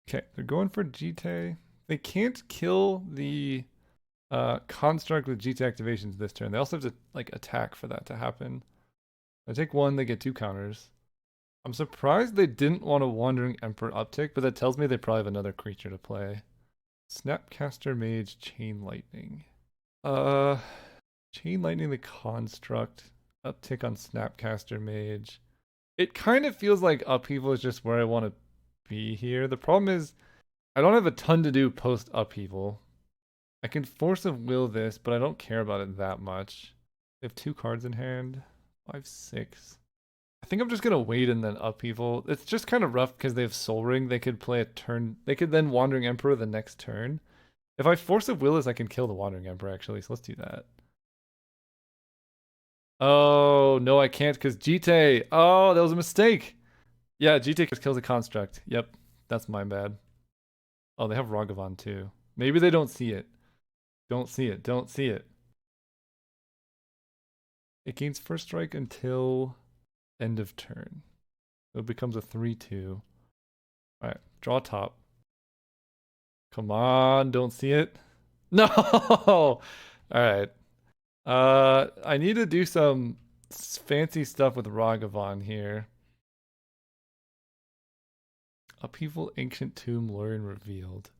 Okay, they're going for GT. They can't kill the construct with GT activations this turn. They also have to like attack for that to happen. I take one, they get two counters. I'm surprised they didn't want a Wandering Emperor uptick, but that tells me they probably have another creature to play. Snapcaster Mage, Chain Lightning. Uh, Chain Lightning the construct, uptick on Snapcaster Mage. It kind of feels like upheaval is just where I want to be here. The problem is I don't have a ton to do post upheaval. I can force of will this, but I don't care about it that much. They have two cards in hand. 5/6. I think I'm just gonna wait and then upheaval. It's just kind of rough because they have Soul Ring. They could play a turn. They could then Wandering Emperor the next turn. If I force of will this, I can kill the Wandering Emperor actually. So let's do that. Oh no, I can't because Jite. Oh, that was a mistake. Yeah, Jite just kills a construct. Yep, that's my bad. Oh, they have Ragavan too. Maybe they don't see it. Don't see it. Don't see it. It gains first strike until end of turn. So it becomes a 3/2. Alright, draw top. Come on, don't see it. No! Alright. I need to do some fancy stuff with Ragavan here. Upheaval, Ancient Tomb, Lorien Revealed.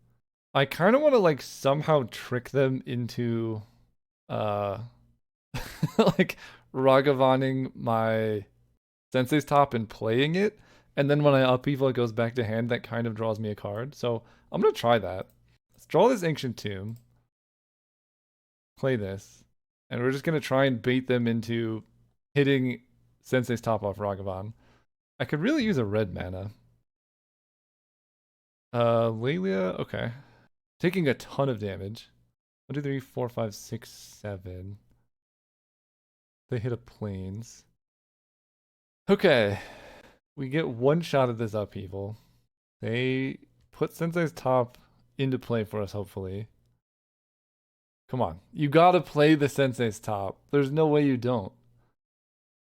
I kind of want to like somehow trick them into like Ragavaning my Sensei's top and playing it, and then when I upheaval it goes back to hand, that kind of draws me a card. So I'm gonna try that. Let's draw this Ancient Tomb, play this, and we're just gonna try and bait them into hitting Sensei's top off Ragavan. I could really use a red mana. Lelia, okay. Taking a ton of damage. 1, 2, 3, 4, 5, 6, 7. They hit a plains. Okay. We get one shot at this upheaval. They put Sensei's top into play for us, hopefully. Come on. You gotta play the Sensei's top. There's no way you don't.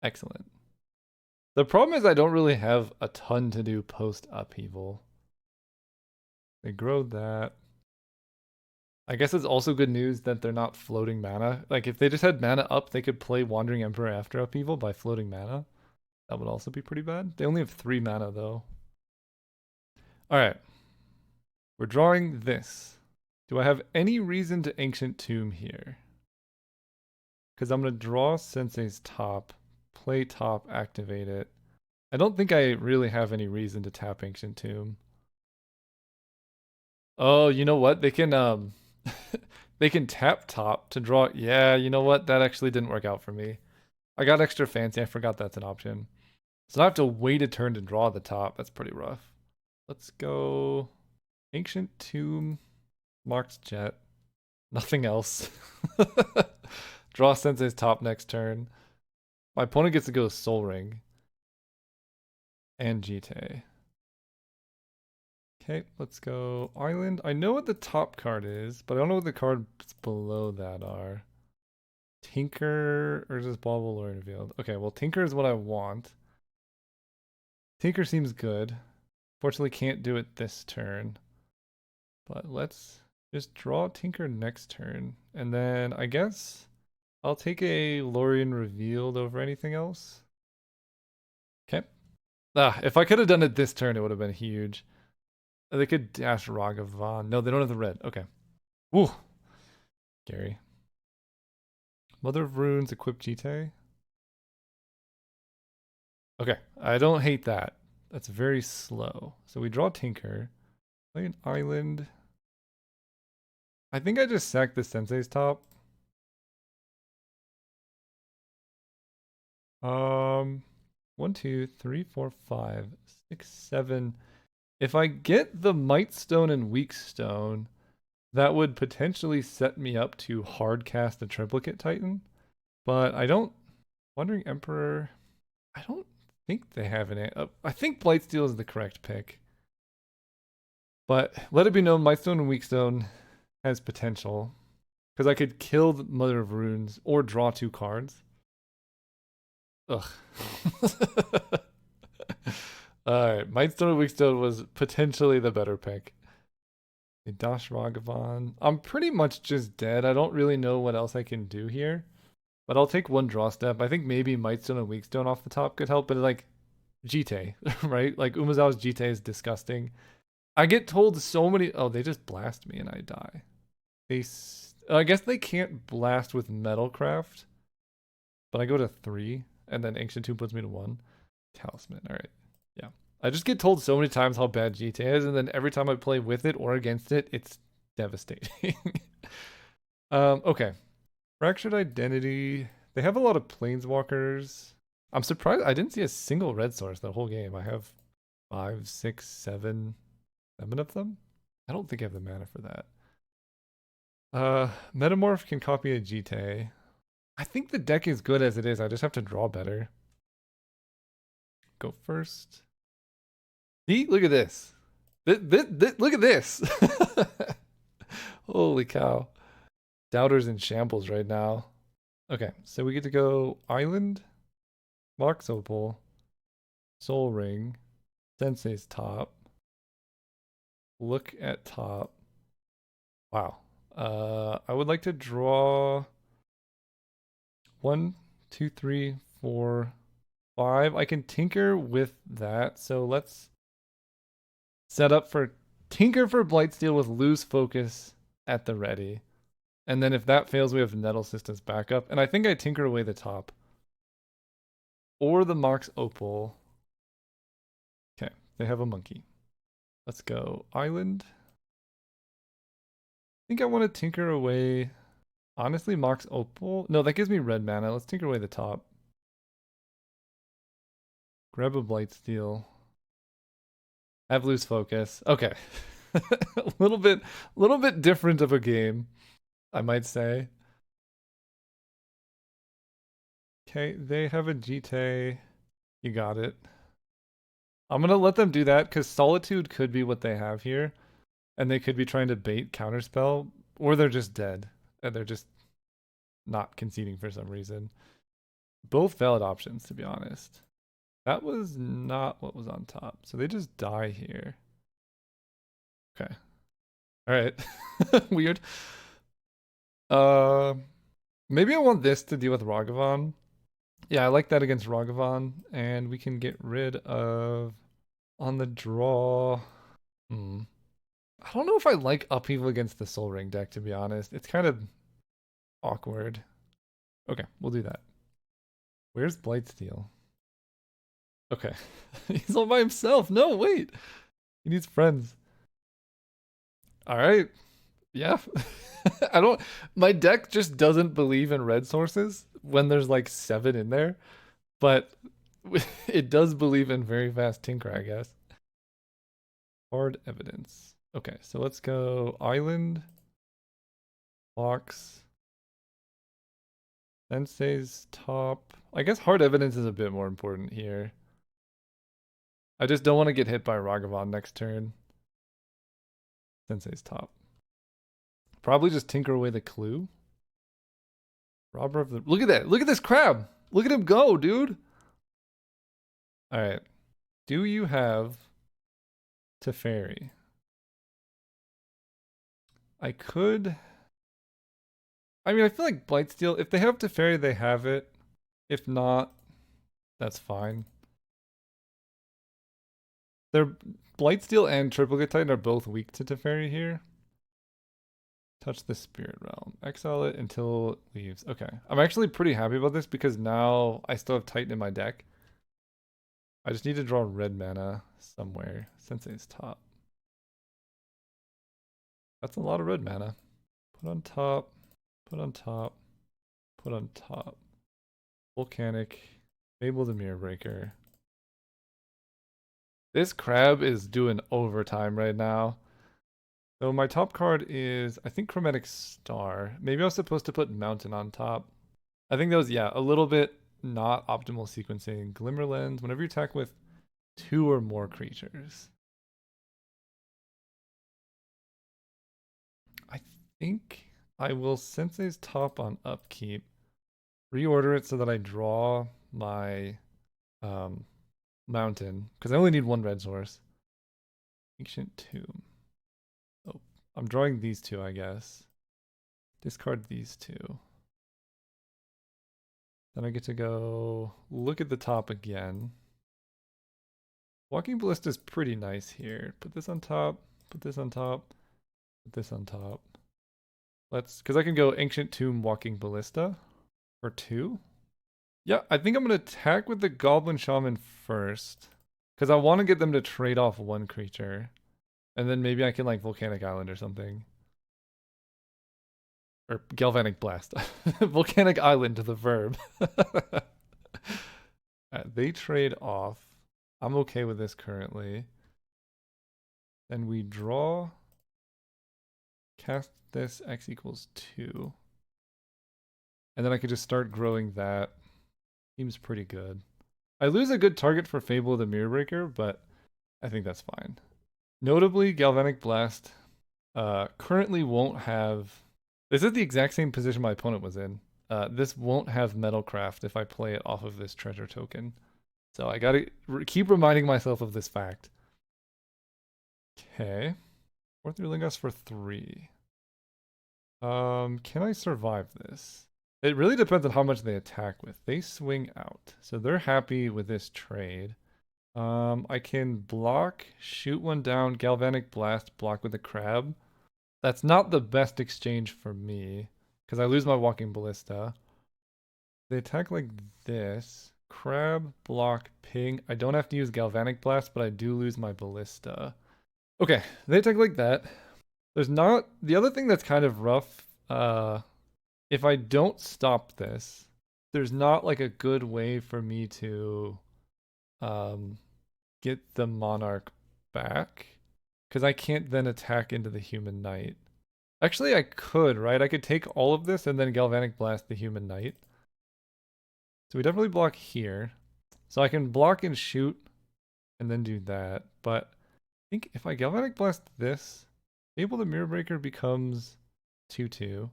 Excellent. The problem is I don't really have a ton to do post upheaval. They grow that. I guess it's also good news that they're not floating mana. Like if they just had mana up, they could play Wandering Emperor after upheaval by floating mana. That would also be pretty bad. They only have 3 mana though. Alright. We're drawing this. Do I have any reason to Ancient Tomb here? Because I'm going to draw Sensei's top, play top, activate it. I don't think I really have any reason to tap Ancient Tomb. Oh, you know what? They can they can tap top to draw. Yeah, you know what? That actually didn't work out for me. I got extra fancy. I forgot that's an option. So I have to wait a turn to draw the top. That's pretty rough. Let's go Ancient Tomb, Marked Jet. Nothing else. Draw Sensei's top next turn. My opponent gets to go Soul Ring. And Jite. Okay, let's go Island. I know what the top card is, but I don't know what the cards below that are. Tinker or just Bauble or Revealed? Okay, well Tinker is what I want. Tinker seems good. Fortunately can't do it this turn. But let's just draw Tinker next turn. And then I guess I'll take a Lorien Revealed over anything else. Okay. Ah, if I could have done it this turn, it would have been huge. They could dash Ragavan. No, they don't have the red. Okay. Woo. Scary. Mother of Runes, equip Jite. Okay. I don't hate that. That's very slow. So we draw Tinker. Play an island. I think I just sacked the Sensei's top. Um, 1, 2, 3, 4, 5, 6, 7. If I get the Might Stone and Weak Stone, that would potentially set me up to hard cast a Triplicate Titan. But I don't. Wandering Emperor. I don't think they have an. I think Blightsteel is the correct pick. But let it be known, Mightstone and Weakstone has potential. Because I could kill the Mother of Runes or draw 2 cards. Ugh. Alright, Mightstone and Weakstone was potentially the better pick. Dash Ragavan. I'm pretty much just dead. I don't really know what else I can do here. But I'll take 1 draw step. I think maybe Mightstone and Weakstone off the top could help, but like Jite, right? Like Umazawa's Jite is disgusting. I get told so many. Oh, they just blast me and I die. I guess they can't blast with Metalcraft, but I go to 3 and then Ancient Tomb puts me to 1. Talisman. All right. Yeah. I just get told so many times how bad Jite is, and then every time I play with it or against it, it's devastating. Okay. Fractured Identity. They have a lot of Planeswalkers. I'm surprised I didn't see a single red source the whole game. I have 5, 6, 7 of them. I don't think I have the mana for that. Metamorph can copy a Jite. I think the deck is good as it is. I just have to draw better. Go first. See, look at this. Look at this. Holy cow. Doubter's in shambles right now. Okay, so we get to go Island, Mox Opal, Soul Ring, Sensei's top. Look at top. Wow. I would like to draw 1, 2, 3, 4, 5. I can tinker with that. So let's set up for tinker for Blightsteel with lose focus at the ready. And then if that fails, we have Nettle Systems backup. And I think I tinker away the top. Or the Mox Opal. Okay, they have a monkey. Let's go Island. I think I want to tinker away. Honestly, Mox Opal. No, that gives me red mana. Let's tinker away the top. Grab a Blightsteel. Have loose focus. Okay. a little bit different of a game, I might say. Okay, they have a Jite. You got it. I'm gonna let them do that because Solitude could be what they have here. And they could be trying to bait Counterspell, or they're just dead. And they're just not conceding for some reason. Both valid options, to be honest. That was not what was on top. So they just die here. Okay. All right. Weird. Maybe I want this to deal with Ragavan. Yeah, I like that against Ragavan. And we can get rid of on the draw. I don't know if I like Upheaval against the Soul Ring deck, to be honest. It's kind of awkward. Okay, we'll do that. Where's Blightsteel? Okay. He's all by himself. No, wait. He needs friends. All right. Yeah. I don't. My deck just doesn't believe in red sources when there's like 7 in there, but it does believe in very fast tinker, I guess. Hard evidence. Okay, so let's go Island, Box, Sensei's top. I guess hard evidence is a bit more important here. I just don't want to get hit by Ragavan next turn. Sensei's top. Probably just tinker away the clue. Robber of the... Look at that. Look at this crab. Look at him go, dude. All right. Do you have Teferi? I could... I mean, I feel like Blightsteel, if they have Teferi, they have it. If not, that's fine. They're Blightsteel and Triplicate Titan are both weak to Teferi here. Touch the Spirit Realm. Exile it until it leaves. Okay. I'm actually pretty happy about this because now I still have Titan in my deck. I just need to draw red mana somewhere. Sensei's top. That's a lot of red mana. Put on top, put on top, put on top. Volcanic, Fable the Mirror Breaker. This crab is doing overtime right now. So my top card is, I think, Chromatic Star. Maybe I was supposed to put Mountain on top. I think that was, yeah, a little bit not optimal sequencing. Glimmer Lens, whenever you attack with 2 or more creatures. I think I will Sensei's top on upkeep. Reorder it so that I draw my Mountain, because I only need 1 red source. Ancient Tomb. Oh, I'm drawing these 2, I guess. Discard these 2. Then I get to go look at the top again. Walking Ballista is pretty nice here. Put this on top, put this on top, put this on top. Because I can go Ancient Tomb Walking Ballista for 2. Yeah, I think I'm going to attack with the Goblin Shaman first. Because I want to get them to trade off 1 creature. And then maybe I can like Volcanic Island or something. Or Galvanic Blast. Volcanic Island to the verb. They trade off. I'm okay with this currently. Then we draw. Cast this, X equals 2. And then I could just start growing that. Seems pretty good. I lose a good target for Fable the Mirror Breaker, but I think that's fine. Notably, Galvanic Blast currently won't have... This is the exact same position my opponent was in. This won't have Metalcraft if I play it off of this treasure token. So I gotta keep reminding myself of this fact. Okay. 4/3 Lingos for 3. Can I survive this? It really depends on how much they attack with. They swing out, so they're happy with this trade. I can block, shoot 1 down, Galvanic Blast, block with a crab. That's not the best exchange for me, because I lose my Walking Ballista. They attack like this. Crab, block, ping. I don't have to use Galvanic Blast, but I do lose my Ballista. Okay, they attack like that. There's not... The other thing that's kind of rough, if I don't stop this, there's not like a good way for me to get the Monarch back, because I can't then attack into the Human Knight. Actually, I could, right? I could take all of this and then Galvanic Blast the Human Knight. So we definitely block here. So I can block and shoot and then do that. But I think if I Galvanic Blast this, Fable the Mirror Breaker becomes 2/2.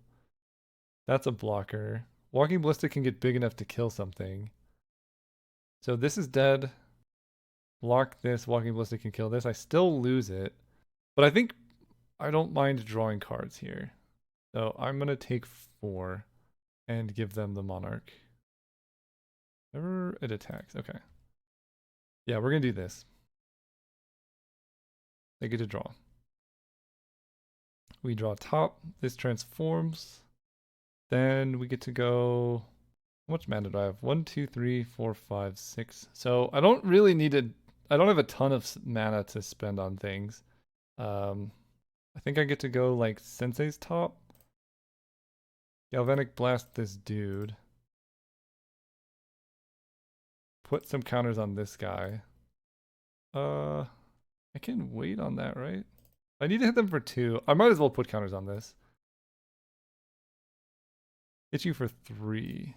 That's a blocker. Walking Ballista can get big enough to kill something. So this is dead. Block this. Walking Ballista can kill this. I still lose it. But I think I don't mind drawing cards here. So I'm going to take 4 and give them the Monarch. Whenever it attacks. Okay. Yeah, we're going to do this. They get to draw. We draw top. This transforms. Then we get to go... How much mana do I have? 1, 2, 3, 4, 5, 6. So I don't really need to... I don't have a ton of mana to spend on things. I think I get to go like Sensei's top. Galvanic Blast this dude. Put some counters on this guy. I can wait on that, right? I need to hit them for 2. I might as well put counters on this. Hit you for 3.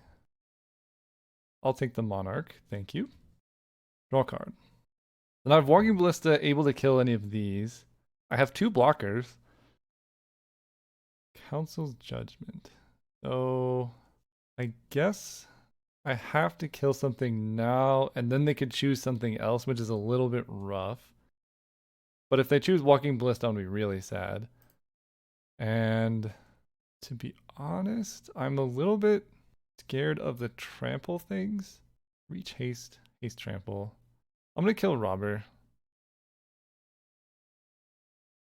I'll take the Monarch. Thank you. Draw a card. And I have Walking Ballista able to kill any of these. I have 2 blockers. Council's Judgment. So I guess I have to kill something now, and then they could choose something else, which is a little bit rough. But if they choose Walking Ballista, I'm going to be really sad. And to be honest, I'm a little bit scared of the trample things. Reach, haste, haste, trample. I'm going to kill Robber.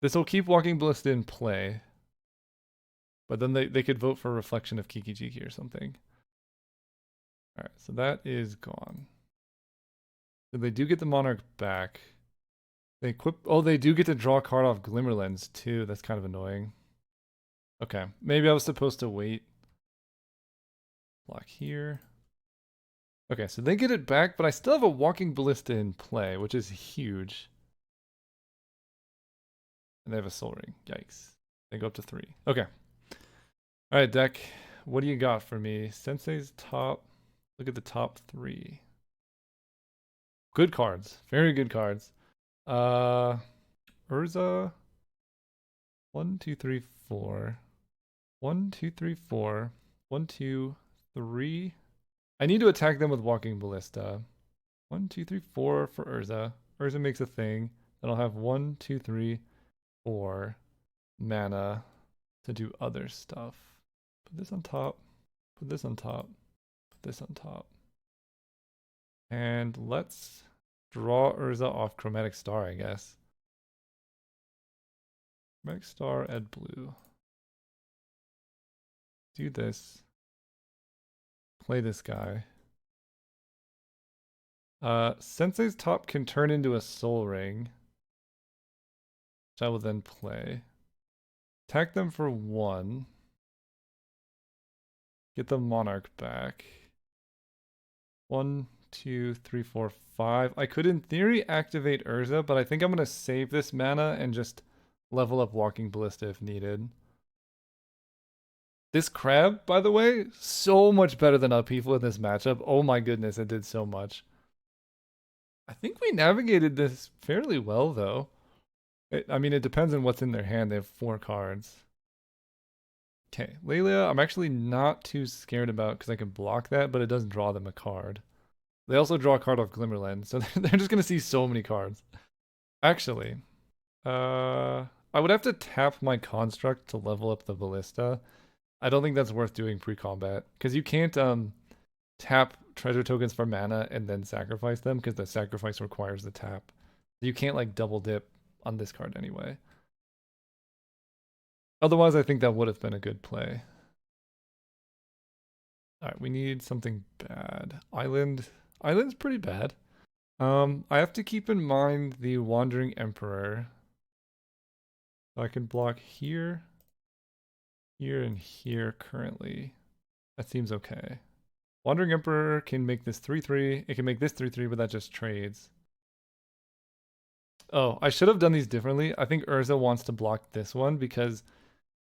This will keep Walking Ballista in play. But then they could vote for Reflection of Kiki Jiki or something. Alright, so that is gone. So they do get the Monarch back. They equip. Oh, they do get to draw a card off Glimmerlens too. That's kind of annoying. Okay, maybe I was supposed to wait. Block here. Okay, so they get it back, but I still have a Walking Ballista in play, which is huge. And they have a Soul Ring. Yikes. They go up to 3. Okay. All right, deck. What do you got for me? Sensei's top. Look at the top 3. Good cards. Very good cards. Urza. 1, 2, 3, 4. 1, 2, 3, 4. 1, 2, 3. I need to attack them with Walking Ballista. 1, 2, 3, 4 for Urza. Urza makes a thing. Then I'll have 1, 2, 3, 4 mana to do other stuff. Put this on top. Put this on top. Put this on top. And let's draw Urza off Chromatic Star, I guess. Chromatic Star, add blue. Do this. Play this guy. Sensei's top can turn into a Soul Ring, which I will then play. Attack them for 1. Get the Monarch back. 1, 2, 3, 4, 5. I could, in theory, activate Urza, but I think I'm going to save this mana and just level up Walking Ballista if needed. This crab, by the way, so much better than Upheaval in this matchup. Oh my goodness, it did so much. I think we navigated this fairly well, though. I mean, it depends on what's in their hand. They have 4 cards. Okay, Lelia, I'm actually not too scared about because I can block that, but it does draw them a card. They also draw a card off Glimmerland, so they're just going to see so many cards. Actually, I would have to tap my Construct to level up the Ballista. I don't think that's worth doing pre-combat, because you can't tap treasure tokens for mana and then sacrifice them, because the sacrifice requires the tap. You can't like double dip on this card anyway. Otherwise, I think that would have been a good play. Alright, we need something bad. Island's pretty bad. I have to keep in mind the Wandering Emperor. So I can block here, here, and here currently. That seems okay. Wandering Emperor can make this 3-3. It can make this 3-3, but that just trades. Oh, I should have done these differently. I think Urza wants to block this one because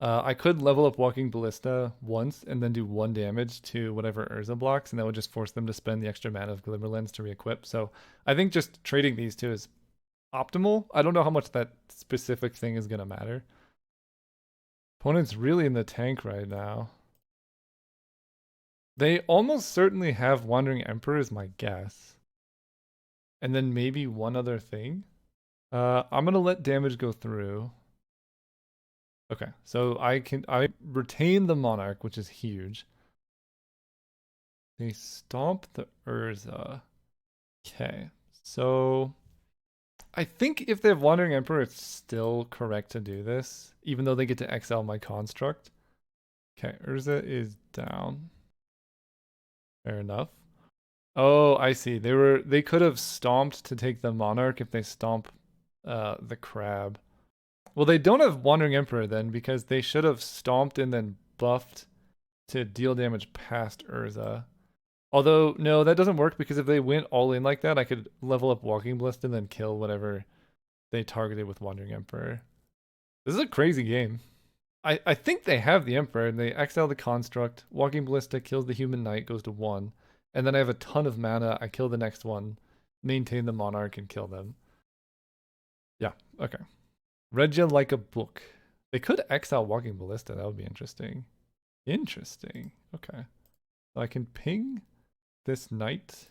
I could level up Walking Ballista once and then do 1 damage to whatever Urza blocks, and that would just force them to spend the extra mana of Glimmerlens to re-equip. So I think just trading these two is optimal. I don't know how much that specific thing is going to matter. Opponent's really in the tank right now. They almost certainly have Wandering Emperor is my guess. And then maybe one other thing. I'm going to let damage go through. Okay, so I retain the Monarch, which is huge. They stomp the Urza. Okay, so I think if they have Wandering Emperor, it's still correct to do this, even though they get to exile my Construct. Okay, Urza is down. Fair enough. Oh, I see. They could have stomped to take the Monarch if they stomp the Crab. Well, they don't have Wandering Emperor then, because they should have stomped and then buffed to deal damage past Urza. Although, no, that doesn't work, because if they went all in like that, I could level up Walking Ballista and then kill whatever they targeted with Wandering Emperor. This is a crazy game. I think they have the Emperor, and they exile the Construct, Walking Ballista kills the Human Knight, goes to 1, and then I have a ton of mana, I kill the next one, maintain the Monarch, and kill them. Yeah, okay. Read ya like a book. They could exile Walking Ballista. That would be interesting. Interesting. Okay. So I can ping this knight.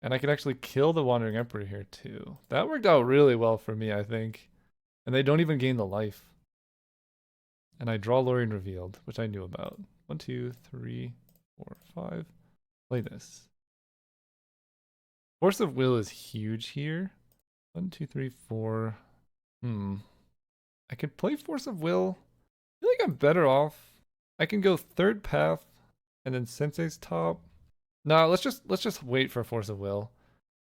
And I can actually kill the Wandering Emperor here too. That worked out really well for me, I think. And they don't even gain the life. And I draw Lorien Revealed, which I knew about. 1, 2, 3, 4, 5. Play this. Force of Will is huge here. 1, 2, 3, 4. I could play Force of Will. I feel like I'm better off. I can go third path and then Sensei's top. Nah, let's just wait for Force of Will.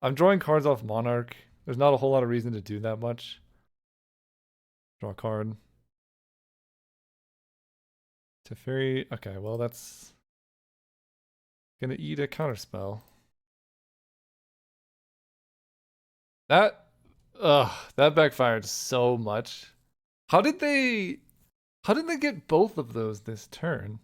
I'm drawing cards off Monarch. There's not a whole lot of reason to do that much. Draw a card. Teferi. Okay, well that's gonna eat a counterspell. That that backfired so much. How did they get both of those this turn?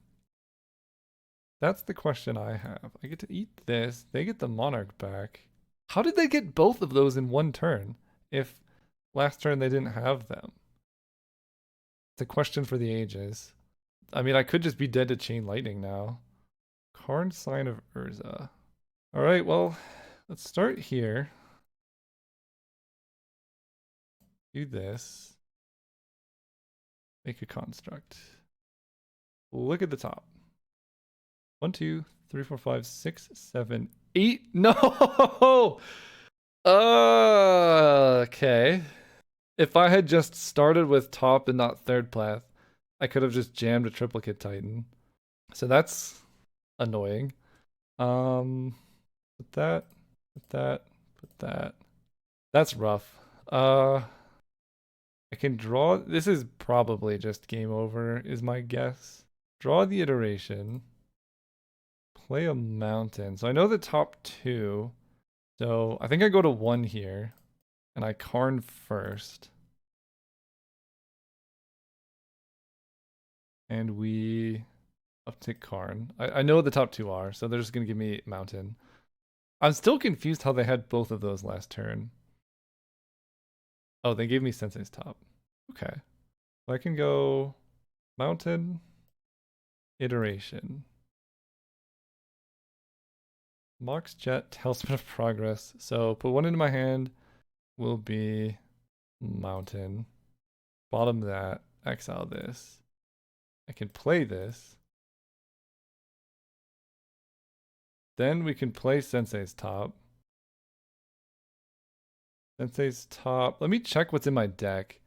That's the question I have. I get to eat this. They get the Monarch back. How did they get both of those in one turn if last turn they didn't have them? It's a question for the ages. I mean, I could just be dead to Chain Lightning now. Karn Sign of Urza. All right, well, let's start here. Do this. Make a construct. Look at the top. 1, 2, 3, 4, 5, 6, 7, 8. No! Okay. If I had just started with top and not third path, I could have just jammed a triplicate Titan. So that's annoying. Put that, put that, put that. That's rough. I can draw. This is probably just game over, is my guess. Draw the iteration. Play a mountain. So I know the top two. So I think I go to 1 here. And I Karn first. And we uptick Karn. I know what the top two are, so they're just going to give me mountain. I'm still confused how they had both of those last turn. Oh, they gave me Sensei's top. Okay. So I can go mountain, iteration. Mox Jet, Talisman of Progress. So put 1 into my hand will be mountain. Bottom that, exile this. I can play this. Then we can play Sensei's top. Sensei's top. Let me check what's in my deck.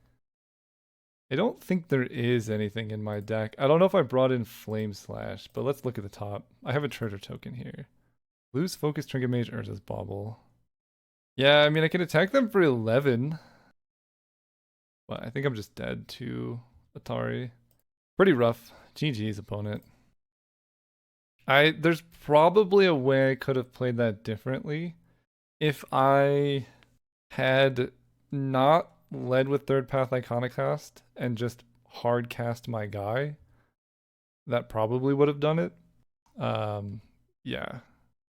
I don't think there is anything in my deck. I don't know if I brought in Flame Slash, but let's look at the top. I have a treasure token here. Lose Focus, Trinket Mage, Urza's Bauble. Yeah, I mean, I can attack them for 11. But I think I'm just dead to Atari. Pretty rough. GG's, opponent. There's probably a way I could have played that differently if I had not led with third path Iconoclast and just hard cast my guy. That probably would have done it. Yeah,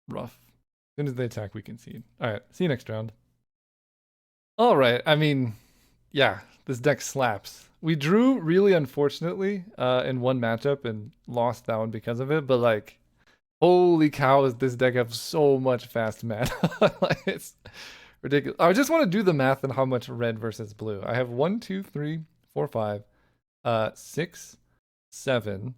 rough. As soon as they attack, we concede. All right, see you next round. All right, I mean, yeah, this deck slaps. We drew really unfortunately in one matchup and lost that one because of it, but like, holy cow, does this deck have so much fast mana? Like, it's ridiculous. I just want to do the math on how much red versus blue. I have 1, 2, 3, 4, 5, 6, 7.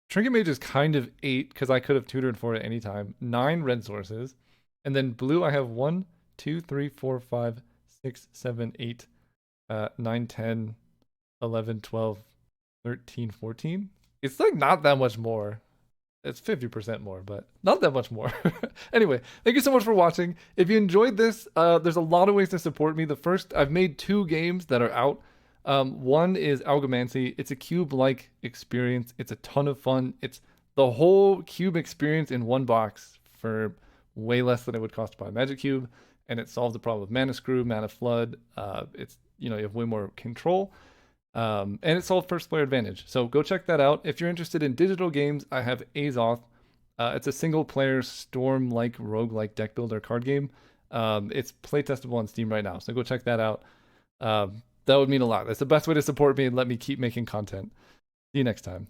Trinket Mage is kind of 8 because I could have tutored for it any time. 9 red sources. And then blue, I have 1, 2, 3, 4, 5, 6, 7, 8, 9, 10, 11, 12, 13, 14. It's like not that much more. It's 50% more, but not that much more. Anyway, thank you so much for watching. If you enjoyed this, there's a lot of ways to support me. The first, I've made 2 games that are out. One is Algomancy. It's a cube-like experience. It's a ton of fun. It's the whole cube experience in one box for way less than it would cost to buy a Magic Cube, and it solves the problem of Mana Screw, Mana Flood. It's, you have way more control. And it solved first player advantage. So go check that out. If you're interested in digital games, I have Azoth. It's a single player storm-like roguelike deck builder card game. It's playtestable on Steam right now. So go check that out. That would mean a lot. That's the best way to support me and let me keep making content. See you next time.